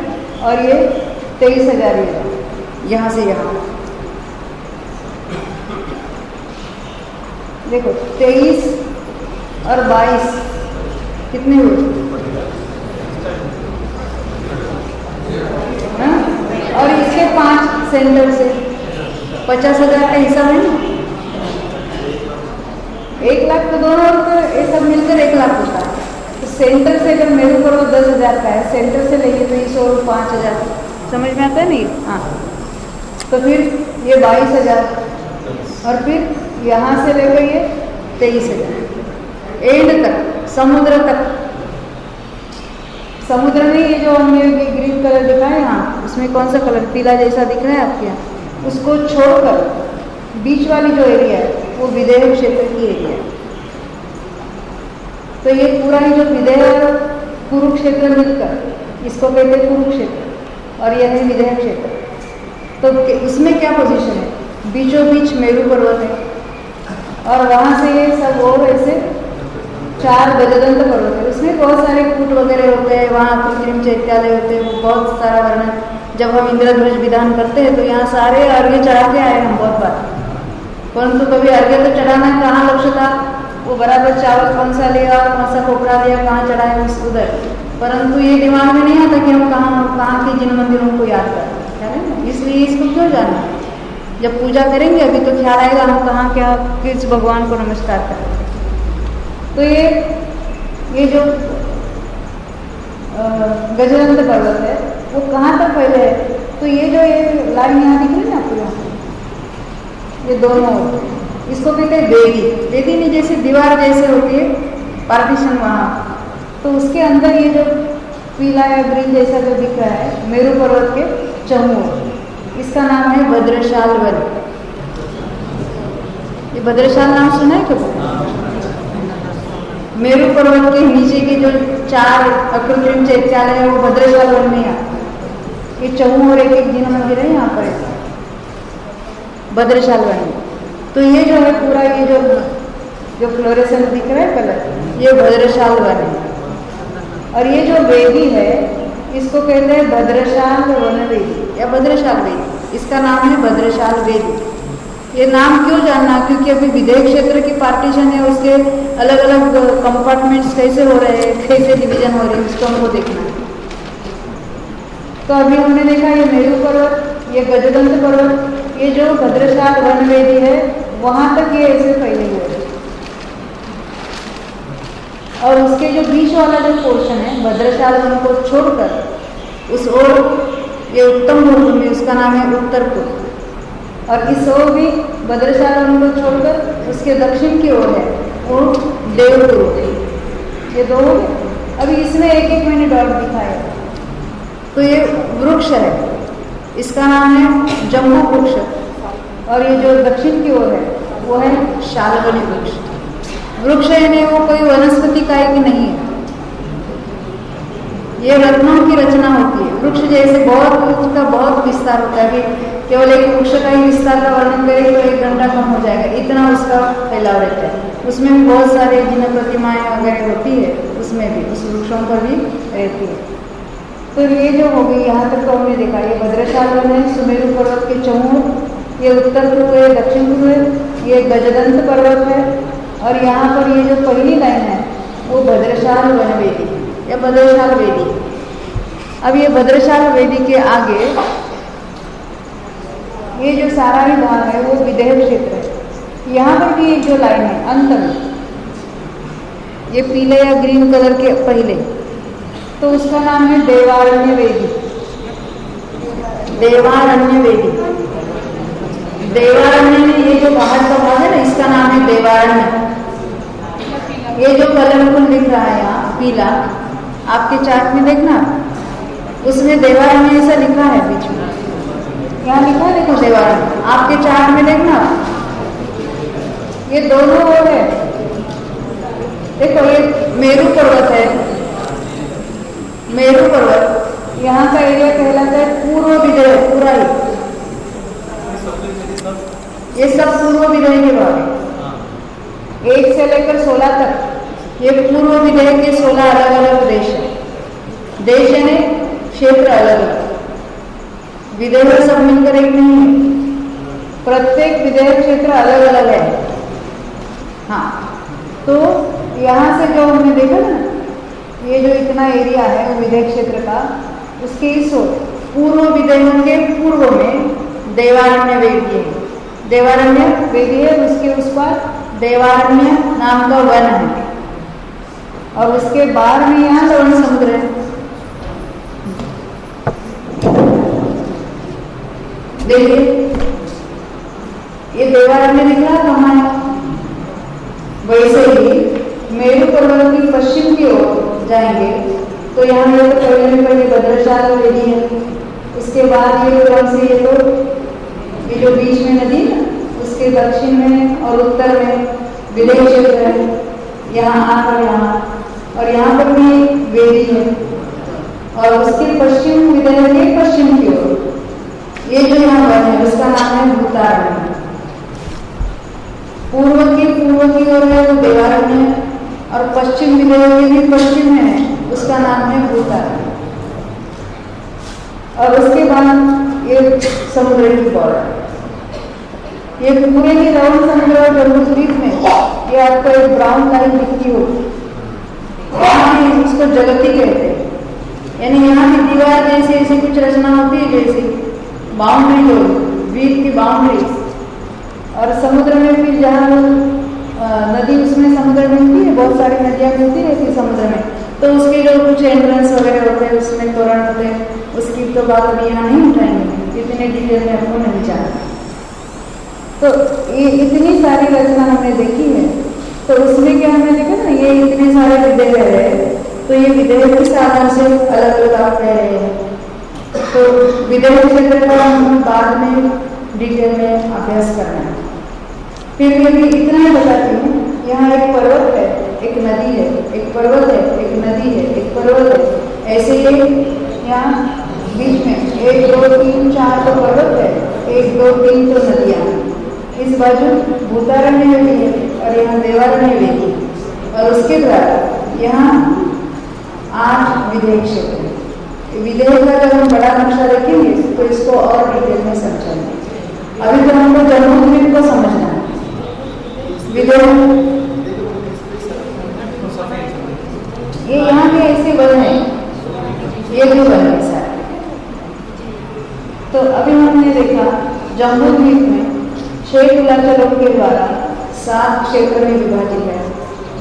और ये 23,000 योजन यहाँ से यहाँ। देखो 23 और 22 कितने हुए? और इसके 5 सेंटर से 50,000 का हिसाब है ना। 1 लाख तो दोनों ये सब मिलकर 1 लाख होता है। तो सेंटर से अगर मेरू पर्वत 10,000 का है, सेंटर से लेंगे तो इस और 5,000, समझ में आता है नहीं? हाँ, तो फिर ये 22,000 और फिर यहाँ से लेकर ये 23,000 एंड तक, समुद्र तक। समुद्र में ये जो हमने ग्रीन कलर दिखा है यहाँ, उसमें कौन सा कलर, पीला जैसा दिख रहा है आपके यहाँ, उसको छोड़कर बीच वाली जो एरिया है वो विदेह क्षेत्र की एरिया है। तो ये पूरा ही जो विदेह और कुरुक्षेत्र मिलकर इसको कहते हैं कुरुक्षेत्र, और यह है विदेह क्षेत्र। तो उसमें क्या पोजीशन है, बीचों बीच मेरू पर्वत है और वहाँ से ये सब और ऐसे 4 गजदंत पर्वत है। उसमें बहुत सारे कूट वगैरह होते हैं, वहाँ कृत्रिम चैत्यालय होते हैं, वो बहुत सारा वर्णन। जब हम इंद्रध्वज विधान करते हैं तो यहाँ सारे अर्घ्य चढ़ा के आए हम बहुत बार, परंतु कभी अर्घ्य तो चढ़ाना कहाँ लक्ष्य था, वो बराबर चावल कौन सा लिया, कौन सा खोपड़ा लिया, कहाँ चढ़ाए उस उधर, परंतु ये दिमाग में नहीं आता कि हम कहाँ के जिन मंदिरों को याद करें, है ना। इसलिए इसको क्यों जानना, जब पूजा करेंगे अभी तो ख्याल आएगा हम कहाँ क्या किस भगवान को नमस्कार करें। तो ये जो गजरंत पर्वत है वो कहाँ तक फैले है, तो ये जो ये लाइन यहाँ दिख रही है ना आपको, यहाँ ये दोनों, इसको कहते हैं वेदी। वेदी में जैसे दीवार जैसे होती है पार्टीशन वहाँ, तो उसके अंदर ये जो पीला या ग्रीन जैसा जो दिख रहा है मेरू पर्वत के चहुओं, इसका नाम है भद्रशाल वन। ये भद्रशाल नाम सुना है कभी? मेरू पर्वत के नीचे के जो 4 अकृत्रिम चैत्यालय है वो भद्रशाल वन में आता। ये चहुओं और एक जिन मंदिर है यहाँ पर भद्रशाल वन में। तो ये जो है पूरा ये जो फ्लोरेसेंस दिख रहा है कलर, ये भद्रशाल वन है। और ये जो वेदी है इसको कहते हैं भद्रशाल वन वेदी या भद्रशाल वेदी, इसका नाम है भद्रशाल वेदी। ये नाम क्यों जानना, क्योंकि अभी विदेह क्षेत्र की पार्टीशन है, उसके अलग अलग कंपार्टमेंट्स कैसे हो रहे हैं, कैसे डिवीजन हो रहे हैं, उसको हमको देखना है। तो अभी हमने देखा ये मेरू पर्वत, ये गजदंत पर्वत, ये जो भद्रशाल वन वेदी है वहाँ तक ये ऐसे फैले हुए हैं। और उसके जो बीच वाला जो पोर्शन है भद्रशाल वन को छोड़कर उस ओर ये उत्तम भूमि, उसका नाम है उत्तरपुर, और इस ओर भी भद्रशाल वन को छोड़कर उसके दक्षिण की ओर है वो देवपुर। ये दो, अभी इसमें एक एक मैंने डॉट दिखाया। तो ये वृक्ष है, इसका नाम है जम्बू वृक्ष, और ये जो दक्षिण की ओर है वो है शालवनी वृक्ष। वृक्ष यानी वो कोई वनस्पति काय की नहीं है, ये रत्नों की रचना होती है। वृक्ष जैसे बहुत उसका बहुत विस्तार होता है, अभी केवल एक वृक्ष का ही विस्तार का वर्णन करें तो 1 घंटा कम हो जाएगा, इतना उसका फैलाव रहता है। उसमें भी बहुत सारे जिन प्रतिमाएं वगैरह होती है, उसमें भी उस वृक्षों पर भी रहती है। तो ये जो हो गई यहाँ तक तो हमने देखा, ये भद्रशाल वन है, सुमेरु पर्वत के चहुओं, ये उत्तर ध्रुव है, दक्षिण ध्रुव है, ये गजदंत पर्वत है, और यहाँ पर ये जो पहली लाइन है वो भद्रशाल वन वेदी या भद्रशाल वेदी। अब ये भद्रशाल वेदी के आगे ये जो सारा ही भाग है वो विदेह क्षेत्र है। यहाँ पर भी एक जो लाइन है अंत में, ये पीले या ग्रीन कलर के पहले, तो उसका नाम है देवारण्य वेदी। देवारण्य वेदी, देवारण्य में ये जो बाहर का भाग है ना इसका नाम है देवारण्य। ये जो कलरफुल दिख रहा है यहाँ पीला, आपके चार्ट में देखना, उसमें देवारण्य ऐसा लिखा है बीच में, यहाँ लिखा है देखो देवारण्य, आपके चार्ट में देखना, ये दोनों वो है। देखो ये मेरू पर्वत है, मेरू पर्वत यहाँ का एरिया कहलाता है पूर्व विदेह, पूरा ही ये सब पूर्व विदेह के भाग है। 1 से लेकर 16 तक ये पूर्व विदेह के 16 अलग अलग देश है। देश यानी क्षेत्र अलग अलग, विदेह सब मिलकर एक नहीं है, प्रत्येक विदेह क्षेत्र अलग अलग है। हाँ, तो यहाँ से जो हमने देखा ना, ये जो इतना एरिया है वो विदेह क्षेत्र का, उसके इस पूर्व विदेह के पूर्व में देवारण्य वेदी है। देवारण्य वेदी है, उसके उस पर देवारण्य नाम का वन है, और उसके बाहर में यहाँ लवण समुद्र है। देखिए ये देवारण्य दिख रहा कहाँ है, वैसे ही मेरू पर्वत की पश्चिम की ओर जाएंगे तो यहाँ ये तो पहले भद्रशाल वेदी है, उसके बाद ये क्रम से ये तो ये जो बीच में नदी है उसके दक्षिण में और उत्तर में विदेह क्षेत्र है, यहाँ आकर यहाँ, और यहाँ पर भी वेदी है, और उसके पश्चिम विदेह के पश्चिम की ओर ये जो यहाँ वन है उसका नाम है भूतारण्य। पूर्व की ओर है वो देवारण्य, और पश्चिम विदेह के भी पश्चिम में है, उसका नाम है भूतारण्य। और उसके बाद ये समुद्र की बॉर्डर, ये पूरे के राउंड समुद्र और जम्बूद्वीप में ये आपको एक ब्राउन लाइन दिखती होगी, यहाँ उसको जगती कहते हैं। यानी यहाँ की दीवार जैसी ऐसी कुछ रचना होती है, जैसी बाउंड्री जो द्वीप की बाउंड्री। और समुद्र में फिर जहाँ नदी उसमें समुद्र में मिलती है, बहुत सारी नदियाँ मिलती रहती समुद्र में, तो उसके जो कुछ एंट्रेंस वगैरह होते हैं, उसमें तोरण होते हैं, उसकी तो बात अभी यहाँ नहीं उठाएंगे, इतने डिटेल में आपको नहीं जाना। तो ये इतनी सारी रचना हमने देखी है, तो उसमें क्या हमने देखा ना, ये इतने सारे विदेह है, तो ये विदेह के साधन से अलग अलग आप कह रहे हैं। तो विदेह क्षेत्र का हम बाद में डिटेल में अभ्यास करना है। फिर ये भी इतना ही बताती हूँ, यहाँ एक पर्वत है, एक नदी है, एक पर्वत है, एक नदी है, एक पर्वत है, ऐसे ये यहाँ बीच में 1 2 3 4 तो पर्वत है, 1 2 3 तो नदियाँ हैं। इस बाजू भूतारण्य भी है और यहाँ देवारण्य भी है, और उसके द्वारा यहाँ 8 विदेह क्षेत्र है। विदेह का जब हम बड़ा नक्शा देखेंगे तो इसको और डिटेल में समझेंगे। अभी तो हमको जम्बूद्वीप को समझना है। विदेह ये यहाँ के ऐसे वन है, ये भी वन है सारे। तो अभी हमने देखा जम्बूद्वीप में 6 कुलाचरों के द्वारा 7 क्षेत्र में विभाजित है।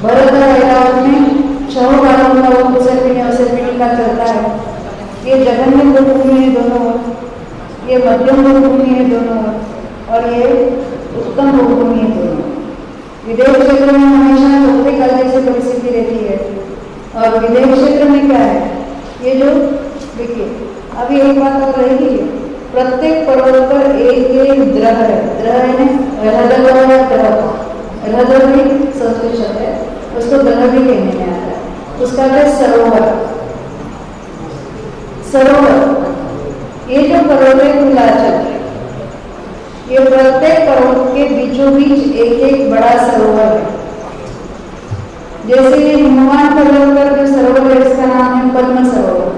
भरत ऐरावत में 6 बालों का वो कुशलपिनी का चलता है। ये जघन्य भूमि है दोनों ओर, ये मध्यम भूमि है दोनों ओर, और ये उत्तम भूमि है दोनों। विदेह क्षेत्र में हमेशा चौथे काल जैसे परिस्थिति रहती है। और विदेह क्षेत्र में क्या है, ये जो देखिए अभी एक बात और रहेगी, प्रत्येक पर्वत पर एक द्रह है। द्रह है रहदर भी संस्कृत शब्द है, उसको द्रह भी कहने में आता है। उसका क्या सरोवर, सरोवर ये जो पर्वत है कुलाचल, ये प्रत्येक पर्वत के बीचों बीच एक बड़ा सरोवर है। जैसे ये हिमवान पर्वत पर जो सरोवर है, इसका नाम है पद्म सरोवर।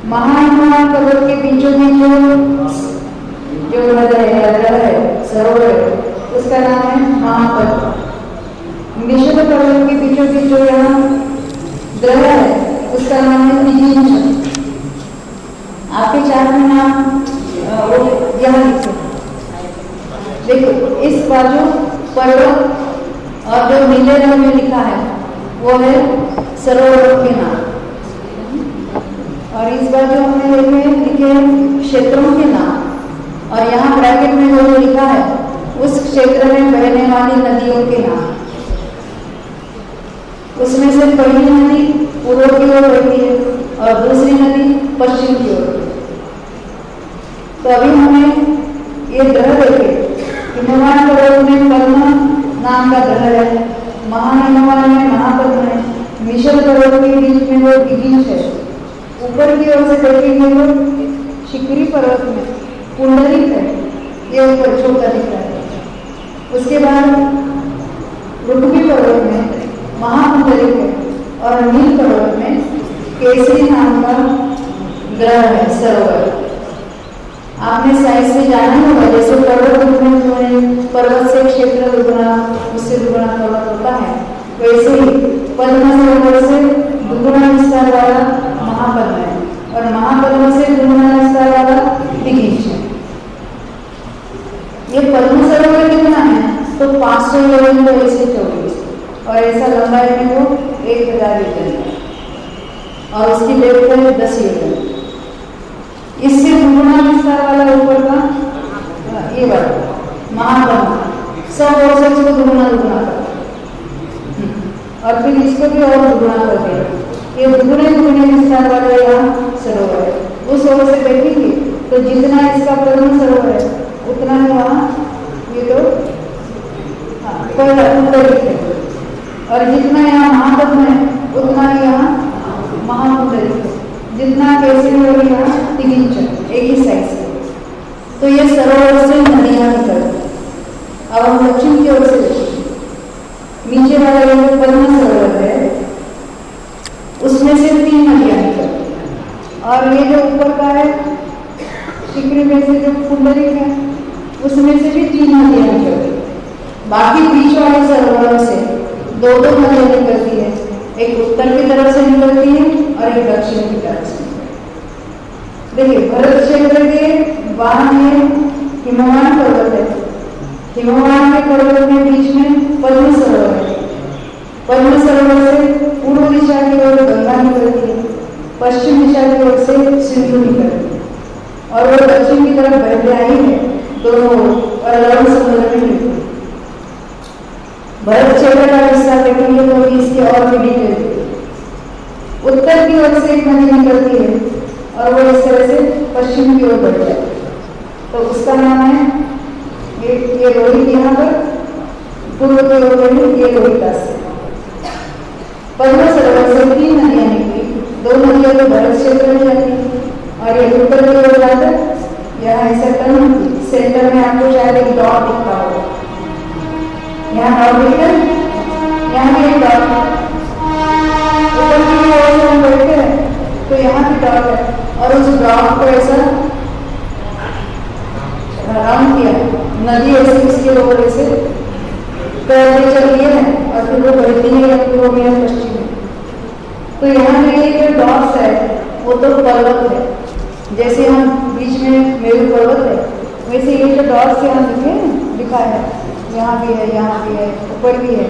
महाहिमवान पर्वत के बीचों बीच जो नदी है, सरोवर है, उसका नाम है महापद्म। निषद पर्वत के बीचों बीच जो यहाँ द्रह है, उसका नाम है तिगिंच। आपके चार्ट में नाम यहाँ लिखे, देखो इस बाजू पर्वत और जो नीले रंग में लिखा है वो है सरोवरों के नाम, और इस बाजू हमने लिखे क्षेत्रों के नाम, और यहाँ ब्रैकेट में जो लिखा है उस क्षेत्र में बहने वाली नदियों के नाम। उसमें से पहली नदी पूर्व की ओर बहती है और दूसरी नदी पश्चिम की ओर। तो अभी हमें ये ग्रह देखे, हिमवान पर्वत में पद्म नाम का ग्रह है, महाहिमवान में महापद्म है, निषद पर्वत के बीच में वो तिगिंच है, ऊपर की ओर से देखेंगे तो शिखरी पर्वत में पुंडरीक है, ये ऊपर छोटा दिख रहा है। उसके बाद रुक्मी पर्वत में महापुंडरीक है, और नील पर्वत में केसरी नाम का ग्रह है, सरोवर। आपने साइंस से जाना होगा, जैसे पर्वत पर्वत से क्षेत्र दुगुना, उससे दुगुना पर्वत होता है, वैसे ही पद्म सरोवर से दुगुना विस्तार वाला महापद्म है, और महापद्म से दुगुना विस्तार वाला तिगिंच है। ये पद्म सरोवर कितना है, तो 500 योजन तो ऐसे 24, और ऐसा लंबाई में वो 1000 योजन है, और उसकी डेप्थ है 10 योजन। इससे दुगुना विस्तार वाला ऊपर का ये वाला महापद्म 100 वर्ष इसको दुगुना कर, और फिर इसको भी और दुगुना करके ये दुगुने विस्तार वाला यहाँ सरोवर है। उस ओर से देखेंगे तो जितना इसका पद्म सरोवर है उतना ही वहाँ ये तो पुंडरीक है, और जितना यहाँ महापद्म है उतना ही यहाँ महापुंडरीक है, जितना केसरी और यहाँ तिगिंच एक ही साइज है। तो ये सरोवर से नदियाँ निकलती। अब हम दक्षिण की ओर से देखेंगे, से 3 नदियां निकलती हैं, और ये जो ऊपर का है शिखरी में से जो कुंडलिक है उसमें से भी 3 नदियां निकलती हैं। बाकी बीच वाले सरोवरों से 2-2 नदियां निकलती है, एक उत्तर की तरफ से निकलती है और एक दक्षिण की तरफ से। देखिए भरत क्षेत्र के बाहर में हिमवान पर्वत है, हिमवान के पर्वत के बीच में पद्म सरोवर है, पद्म सरोवर से पूर्व दिशा की ओर गंगा निकलती है, पश्चिम दिशा की ओर से सिंधु निकलती है, और वो दक्षिण की तरफ बहते आई है दोनों और अरब समुद्र में मिलती है। भरत क्षेत्र का हिस्सा देखेंगे तो इसकी और भी डिटेल। उत्तर की ओर से एक नदी निकलती है और वो इस तरह से पश्चिम की ओर बढ़ जाती है, तो उसका नाम है ये रोहित, यहाँ पर पूर्व की ओर बढ़ी, ये रोहितास्य। पद्म सरोवर से 3 नदियां निकली, 2 नदियां तो भरत क्षेत्र में जाती है और ये उत्तर की ओर जाकर यहाँ ऐसा टर्न सेंटर में आपको शायद एक डॉट दिखता होगा, यहाँ डॉट दिखता है, यहाँ भी एक डॉट है, ऊपर की ओर से हम बैठे हैं तो यहाँ भी डॉट है, और उस डॉट को ऐसा राउंड किया, नदी ऐसे उसके ऊपर ऐसे करके चली है और फिर वो बढ़ती है पूर्व में पश्चिम में। तो यहाँ पे ये जो डॉट्स है वो तो पर्वत है, जैसे हम बीच में मेरू पर्वत है वैसे ये जो डॉट्स यहाँ दिखा है, यहाँ भी है, यहाँ भी है, ऊपर भी है,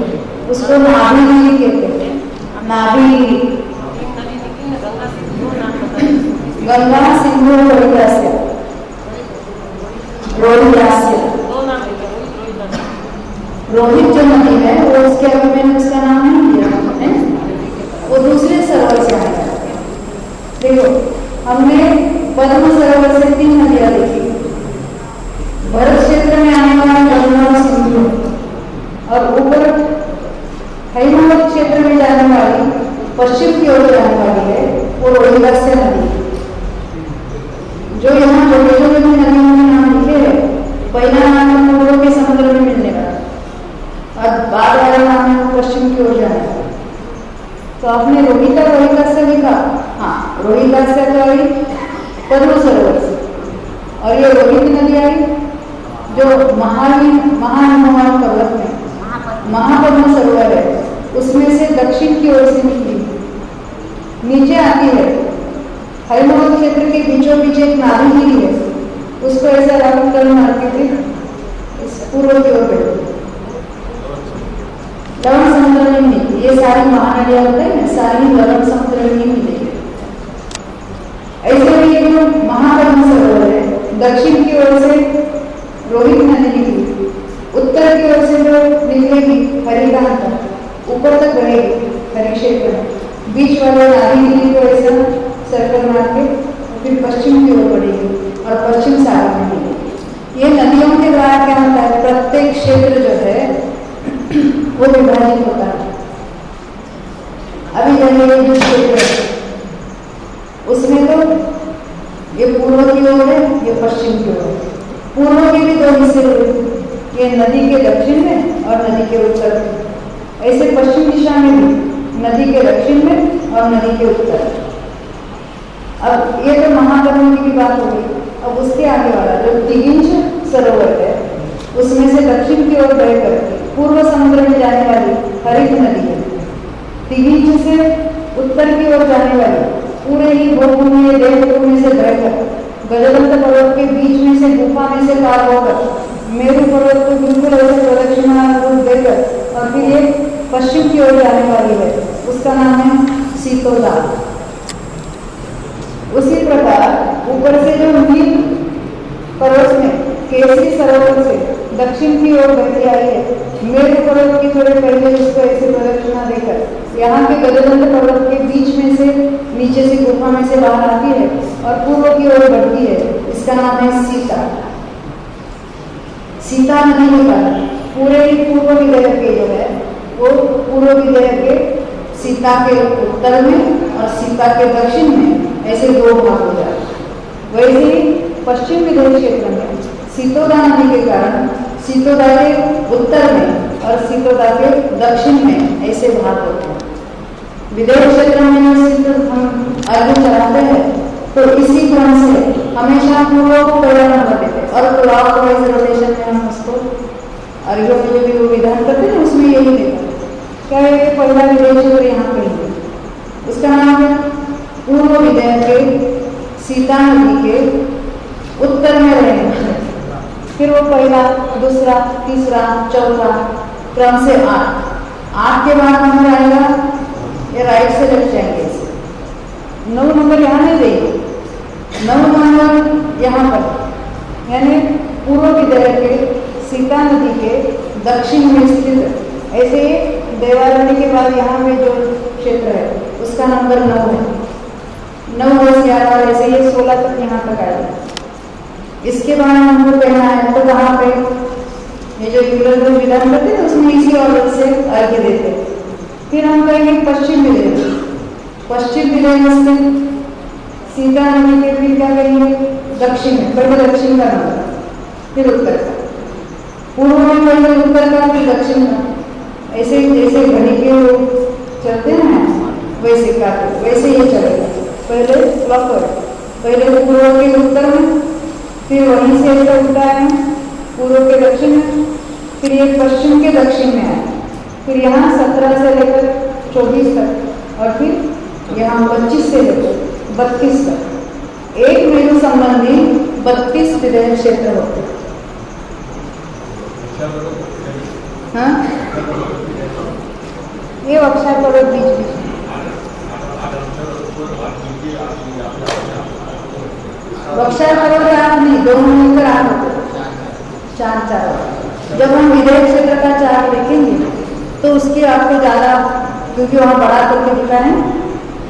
उसको नाभि कहते हैं। नाभि गंगा सिंधु रोहितास्य, रोहित जो नदी है वो उसके अभी मैंने उसका नाम नहीं दिया है, वो दूसरे सरोवर से आया। देखो हमने पद्म सरोवर से 3 नदियां देखी, भरत क्षेत्र में आने वाला गंगा और सिंधु, और ऊपर हिमालय क्षेत्र में जाने वाली पश्चिम की ओर जाने वाली है वो रोहितास्य नदी। जो यहाँ छोटे छोटे नदियों के नाम लिखे है, पहला नाम है पूर्व के समुद्र में मिलने वाला और बाद वाला नाम है पश्चिम की ओर जाने वाला। तो आपने रोहितास्य लिखा, हाँ रोहितास्य तो आई पद्म सरोवर से, और ये रोहित नदी आई जो महाहिमवान पर्वत में महापद्म सरोवर है उसमें से दक्षिण की ओर से निकली नीचे आती है। हिमवत क्षेत्र के बीचों बीच एक नाभि गिरी है, उसको ऐसा राउंड टर्न मारते थे इस पूर्व की ओर बढ़ती, लवण समुद्र में मिलती। ये सारी महानदियां होते हैं सारी लवण समुद्र में मिलेगी। ऐसे ही ये जो महापद्म सरोवर है दक्षिण की ओर से रोहित नदी निकली, उत्तर की ओर से जो निकलेगी हरिकांता ऊपर तक बढ़ेगी हरि क्षेत्र में, बीच वाले नाभि को ऐसा सर्कल मार के फिर पश्चिम की ओर बढ़ेगी और पश्चिम सागर में मिलेगी। ये नदियों के द्वारा क्या होता है, प्रत्येक क्षेत्र जो है वो विभाजित होता है। अभी जैसे जो क्षेत्र है उसमें तो ये पूर्व की ओर है, ये पश्चिम की ओर है। पूर्व के भी 2 हिस्से हुए, ये नदी के दक्षिण में और नदी के उत्तर में। ऐसे पश्चिम दिशा में भी नदी के दक्षिण में और नदी के उत्तर में। अब ये तो महापद्म की बात हो गई। अब उसके आगे वाला जो तिगिंज सरोवर है उसमें से दक्षिण की ओर बहकर पूर्व समुद्र में जाने वाली हरित नदी है। तिगिंज से उत्तर की ओर जाने वाली पूरे ही भूभूमि देवभूमि से बहकर गजदंत पर्वत के बीच में से गुफा में से पार होकर मेरू पर्वत को बिल्कुल ऐसे प्रदक्षिणाकार रूप देकर और फिर ये पश्चिम की ओर जाने वाली है, उसका नाम है सीतोदा। उसी प्रकार ऊपर से जो नील पर्वत में केसरी सरोवर से दक्षिण की ओर बहती आई है, मेरू पर्वत की थोड़े पहले उसको ऐसे प्रदक्षिणा देकर यहाँ के गजदंत पर्वत के बीच में से नीचे से गुफा में से बाहर आती है और पूर्व की ओर बढ़ती है, इसका नाम है सीता। सीता नदी के कारण पूरे ही पूर्व विदय के जो है वो पूर्व विदय के सीता के उत्तर में और सीता के दक्षिण में ऐसे 2 भाग हो जाते। वैसे ही पश्चिम विदय क्षेत्र में सीतोदा नदी के कारण सीतोदा के उत्तर में और सीतोदा के दक्षिण में ऐसे भाग होते हैं। विदेश क्षेत्र में जो हम अर्घ्य चढ़ाते हैं तो इसी क्रम से हमेशा पूर्व को पहला नंबर देते हैं और क्लॉकवाइज रोटेशन में हम उसको अर्घ्य में जो भी वो विधान करते हैं उसमें यही देता है। क्या है कि पहला विदेश क्षेत्र यहाँ पे है, उसका नाम है पूर्व विदय के सीता नदी के उत्तर में रहने वाले। फिर वो पहला, दूसरा, तीसरा, चौथा क्रम से 8 के बाद नंबर आएगा, ये राइट से लेफ्ट जाएंगे। 9 नंबर यहाँ नहीं देंगे, 9 नंबर यहाँ पर, यानी पूर्व विदय के सीता नदी के दक्षिण में स्थित। ऐसे देवारण्य के बाद यहाँ में जो क्षेत्र है उसका नंबर 9 है। 9 10 11 ऐसे ये 16 तक यहाँ तक आएगा। इसके बाद हमको कहना है तो कहाँ पे ये जो यूलर विधान करते हैं उसमें इसी ऑर्डर से अर्घ्य देते हैं। फिर हम कहेंगे पश्चिम विदय। पश्चिम विदय में सीता नदी के फिर क्या कहेंगे दक्षिण में, पहले दक्षिण का नंबर फिर उत्तर का, पूर्व में पहले उत्तर का फिर दक्षिण का। ऐसे जैसे घड़ी के चलते हैं वैसे काटे वैसे ये चलेगा। पहले क्लॉकवाइज, पहले पूर्व के उत्तर में, फिर वहीं से ऐसा उल्टा है पूर्व के दक्षिण में, फिर ये पश्चिम के दक्षिण में आए, फिर यहाँ 17 से लेकर 24 तक और फिर यहाँ 25 से लेकर 32 तक। एक मेरु संबंधी 32 विदय क्षेत्र होते हैं। हाँ, ये अक्षर पर्वत बीच बीच अक्षर पर्वत आप नहीं, दोनों मिलकर आप होते 4 जब हम विदय क्षेत्र का चार्ट देखेंगे तो उसकी आपको ज़्यादा, क्योंकि वहाँ बड़ा करके दिखा है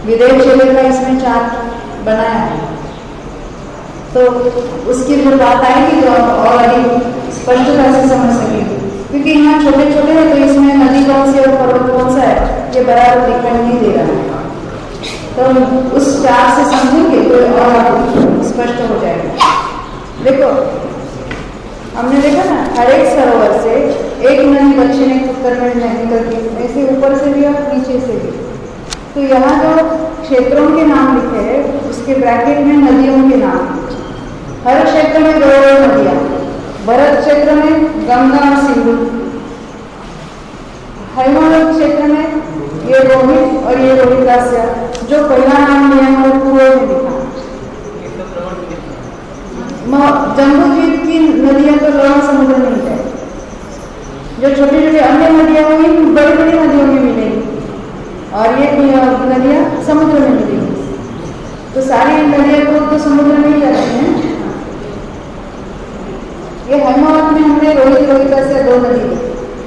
विदय क्षेत्र का, इसमें चार्ट बनाया है तो उसकी जो बात आएगी तो आप और अधिक स्पष्टता से समझ सकेंगे। क्योंकि यहाँ छोटे छोटे हैं तो इसमें नदी कौन सी और पर्वत कौन सा है ये बराबर दिखाई नहीं दे रहा है। तो उस चार्ट से समझेंगे तो और स्पष्ट हो जाएगा। देखो हमने देखा ना, हर एक सरोवर से एक नदी दक्षिण एक उत्तर में निकलती है, ऐसे ऊपर से भी और नीचे से भी। तो यहाँ जो क्षेत्रों के नाम लिखे हैं उसके ब्रैकेट में नदियों के नाम। हर क्षेत्र में 2 नदियाँ, भरत क्षेत्र में गंगा और सिंधु, हिमालय क्षेत्र में ये रोहित और ये रोहितास्या। जो पहला नाम लिया है वो पूर्व में लिखा। जम्बू द्वीप की नदियां तो लौह समुद्र में ही है, जो छोटी छोटी अन्य नदियां हुई बड़ी बड़ी नदियों में मिलेंगी और ये नदियां समुद्र में मिलेंगी। तो सारी नदियां तो समुद्र में ही जाती हैं। ये हेमावत में हमने रोहित रोहिता से 2 नदी,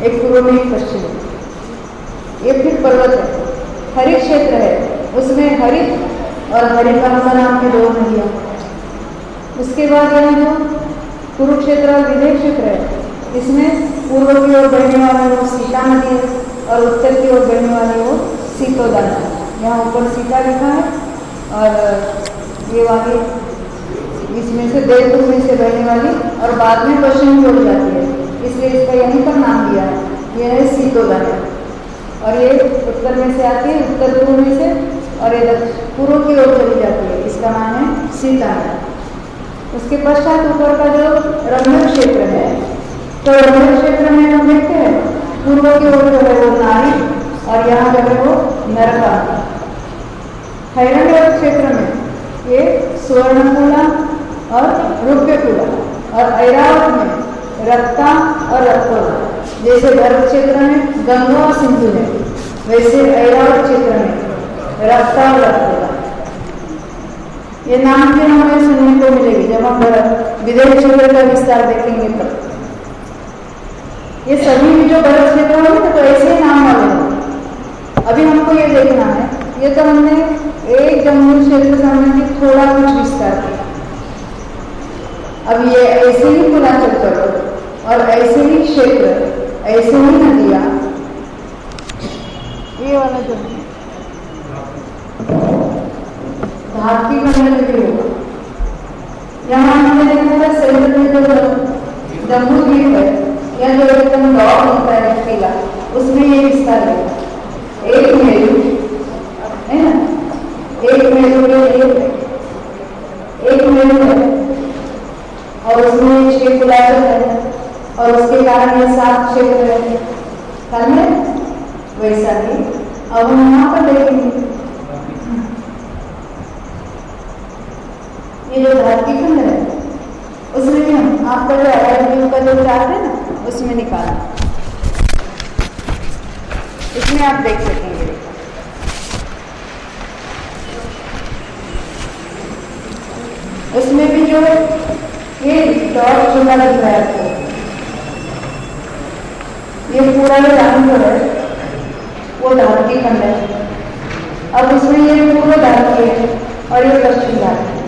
एक पूर्व में एक पश्चिम में। ये फिर पर्वत है, हरित क्षेत्र है, उसमें हरित और हरिकांबा नाम की 2 नदियाँ। उसके बाद यहाँ जो कुरुक्षेत्र और विदय क्षेत्र है इसमें पूर्व की ओर बहने वाली वो सीता नदी है और उत्तर की ओर बहने वाली वो सीतोदा नदी। यहाँ ऊपर सीता लिखा है और ये वाली इसमें से देवपुर में से बहने वाली और बाद में पश्चिम की ओर जाती है, इसलिए इसका यहीं पर नाम दिया है, ये है सीतोदा नदी। और ये उत्तर में से आती है, उत्तर पूर्व में से, और ये पूर्व की ओर चली जाती है, इसका नाम है सीता नदी। उसके पश्चात ऊपर का जो रंध्र क्षेत्र है, तो रंध्र क्षेत्र में हम देखते हैं पूर्व की ओर जो है वो नारी और यहाँ जो है वो नरका। हैरण्य क्षेत्र में ये सुवर्णकुला और रुप्यकुला, और ऐरावत में रक्ता और रक्तोला। जैसे भरत क्षेत्र में गंगा और सिंधु है, वैसे ऐरावत क्षेत्र में रक्ता और रक्तोला। ये नाम भी हमें सुनने को मिलेगी जब हम विदय क्षेत्र का विस्तार देखेंगे तब। ये सभी भी जो भरत क्षेत्र होंगे तो ऐसे ही नाम वाले होंगे। अभी हमको ये देखना है, ये तो हमने एक जम्मू क्षेत्र संबंधी थोड़ा कुछ विस्तार किया। अब ये ऐसे ही पुलाचल पर्वत और ऐसे ही क्षेत्र, ऐसे ही नदियाँ, ये वाला जो भारतीय मंडल भी होगा। यहाँ हमने देखा था सेंटर में जो जम्मू द्वीप है या जो एकदम डॉट होता है किला, उसमें ये विस्तार है। एक मेरु एक मेरू है और उसमें 6 कुलाचल है और उसके कारण ये 7 क्षेत्र है। कल में वैसा ही अब हम यहाँ पर देखेंगे ये जो धरती खंड है उसमें भी हम आपका जो आवाज का जो चार्ट है ना उसमें निकालना, इसमें आप देख सकेंगे। उसमें भी जो ये डॉट छोटा दिख रहा है आपको, ये पूरा जो रंग है वो धरती खंड है। अब उसमें ये पूर्व धरती है और ये पश्चिम धरती।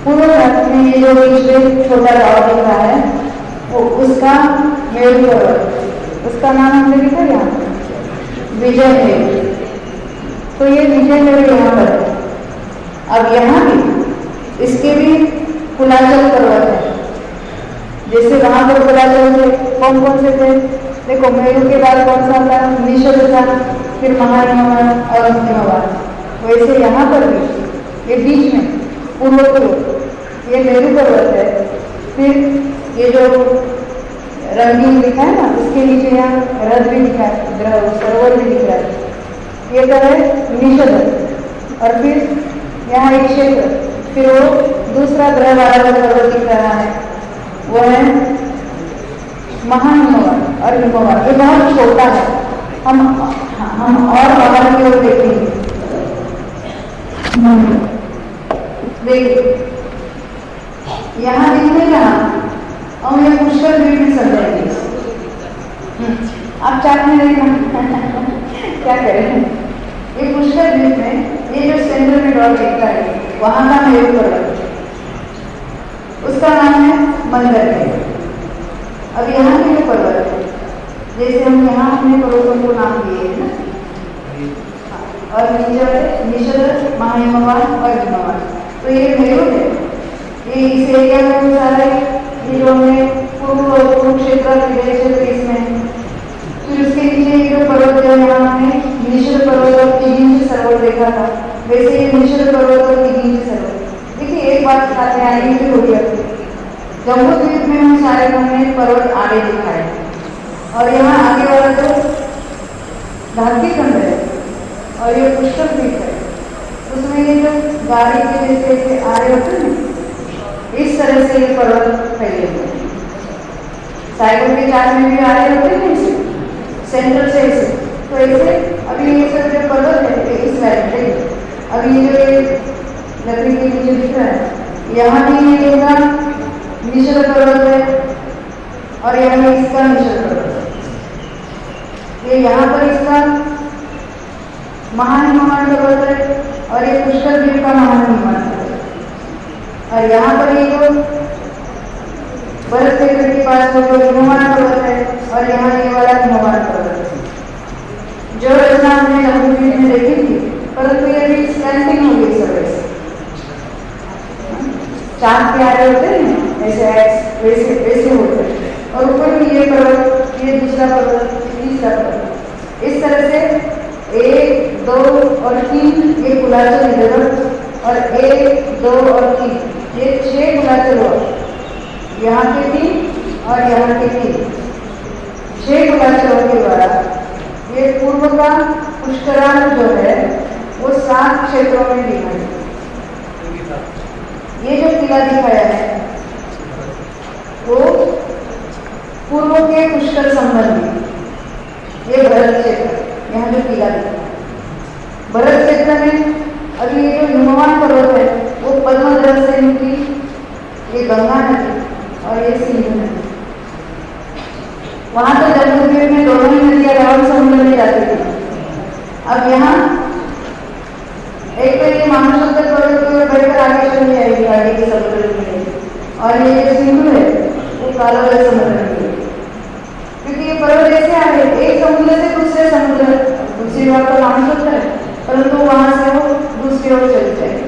पूर्व धरती में ये जो बीच में छोटा डॉट दिख रहा है वो उसका मेरू पर्वत, उसका नाम हमने लिखा यहाँ विजय मेरू। तो ये विजय मेरू यहाँ पर है। अब यहाँ भी इसके भी कुलाचल पर्वत है, जैसे वहां पर कुलाचल थे कौन कौन से थे, देखो मेरू के बाद कौन सा था, निषद था, फिर महाहिमवान और हिमवान। वैसे यहाँ पर भी ये बीच में पूर्व ये मेरू पर्वत है, फिर ये जो रंगीन दिखा है ना उसके नीचे यहाँ रथ भी दिखा है, सरोवर भी दिख रहा है, ये क्या है निषद। और फिर यहाँ एक क्षेत्र, फिर वो दूसरा ग्रह वाला पर्वत दिख रहा है वो है महाहिमवान और हिमवान। ये बहुत छोटा है, हम और बाहर की ओर देखेंगे। देखिए यहाँ दिखने यहाँ और ये पुष्कर द्वीप में सब जाएंगे। आप चार्ट में देखना क्या करें, ये पुष्कर द्वीप में ये जो सेंटर में डॉट दिखता है वहां का मेरू पर्वत, उसका नाम है मंदर। अब यहाँ के जो पर्वत है, जैसे हम यहाँ अपने पर्वतों को नाम दिए हैं ना, और निषद महाहिमवान और हिमवान, तो ये मेरू है। ये इस एरिया में सारे ये जो हमने पूर्व क्षेत्र विजय क्षेत्र इसमें, फिर उसके नीचे ये जो पर्वत है यहाँ हमने निषद पर्वत और तिगिंज सरोवर देखा था, वैसे ये निषद पर्वत और तिगिंज सरोवर। देखिए एक बात साथ आने की हो गया, जम्मू द्वीप में हम सारे हमने पर्वत आगे दिखाए और यहाँ आगे वाला जो धरती खंड है और ये पुष्कर द्वीप है, उसमें ये जो गाड़ी के जैसे आ रहे होते हैं इस तरह से ये पर्वत फैले हुए हैं। साइकिल के चार्ट में भी आ रहे होते हैं इसे सेंटर से इसे, तो ऐसे अभी ये सब जो पर्वत है इस लाइन पे, अभी ये जो लकड़ी के नीचे दिख रहा है यहाँ भी ये इनका निषद पर्वत है और यहाँ इसका निषद पर्वत है। ये यहाँ पर इसका महाहिमवान पर्वत है और ये पुष्कर द्वीप का महाहिमवान पर्वत है। और यहाँ पर ये जो बर्फ क्षेत्र के पास जो हिमवान पर्वत है और यहाँ ये वाला हिमवान पर्वत है। जो रचना हमने जम्मू द्वीप में देखी थी, परंतु ये भी स्लैंटिंग हो गई सब ऐसे चांद पे आ रहे होते हैं ऐसे वैसे वैसे होते हैं, और ऊपर भी ये पर्वत, ये दूसरा पर्वत, तीसरा पर्वत, इस तरह से 1, 2 और 3 ये कुलाचल इधर, और 1, 2 और 3 ये 6 कुलाचल हुआ, यहाँ के 3 और यहाँ के 3, 6 कुलाचलों के द्वारा ये पूर्व का पुष्करांक जो है वो 7 क्षेत्रों में दिखाई। ये जो किला दिखाया है वो पूर्व के पुष्कर संबंधी ये भरत क्षेत्र, यहाँ जो किला दिखा भरत क्षेत्र में। अभी ये जो हिमवान पर्वत है वो पद्मधर से निकली, ये गंगा नदी और ये सिंधु नदी। वहां तो जम्मू द्वीप में दोनों ही नदियां रावण समुद्र में जाती थी। अब यहाँ एक तो ये मानसरोवर पर्वत की ओर बढ़कर आगे चली जाएगी आगे के समुद्र में, और ये जो सिंधु है वो कालावल समुद्र में, क्योंकि ये पर्वत ऐसे आ रहे एक समुद्र से दूसरे समुद्र, दूसरी बात तो मानसरोवर है, परंतु वहां से वो दूसरी ओर चली जाएगी।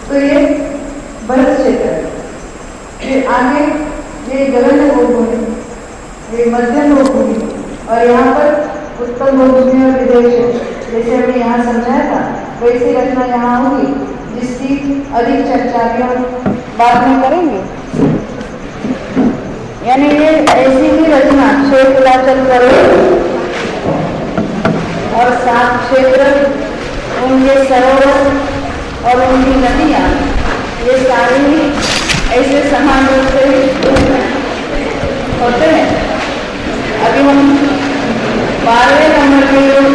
तो ये भरत क्षेत्र है। फिर आगे ये गगन भूमि, ये मध्यम भूमि, और यहाँ पर उत्तम भूमि और विदेश, जैसे हमें यहाँ वैसी रचना यहाँ होगी जिसकी अधिक चर्चा भी हम बाद में करेंगे। यानी ये ऐसी ही रचना 6 कुलाचल पर्वत और 7 क्षेत्र, उनके सरोवर और उनकी नदियाँ, ये सारे ही ऐसे समान रूप से होते हैं। अभी हम 12वें नंबर के जो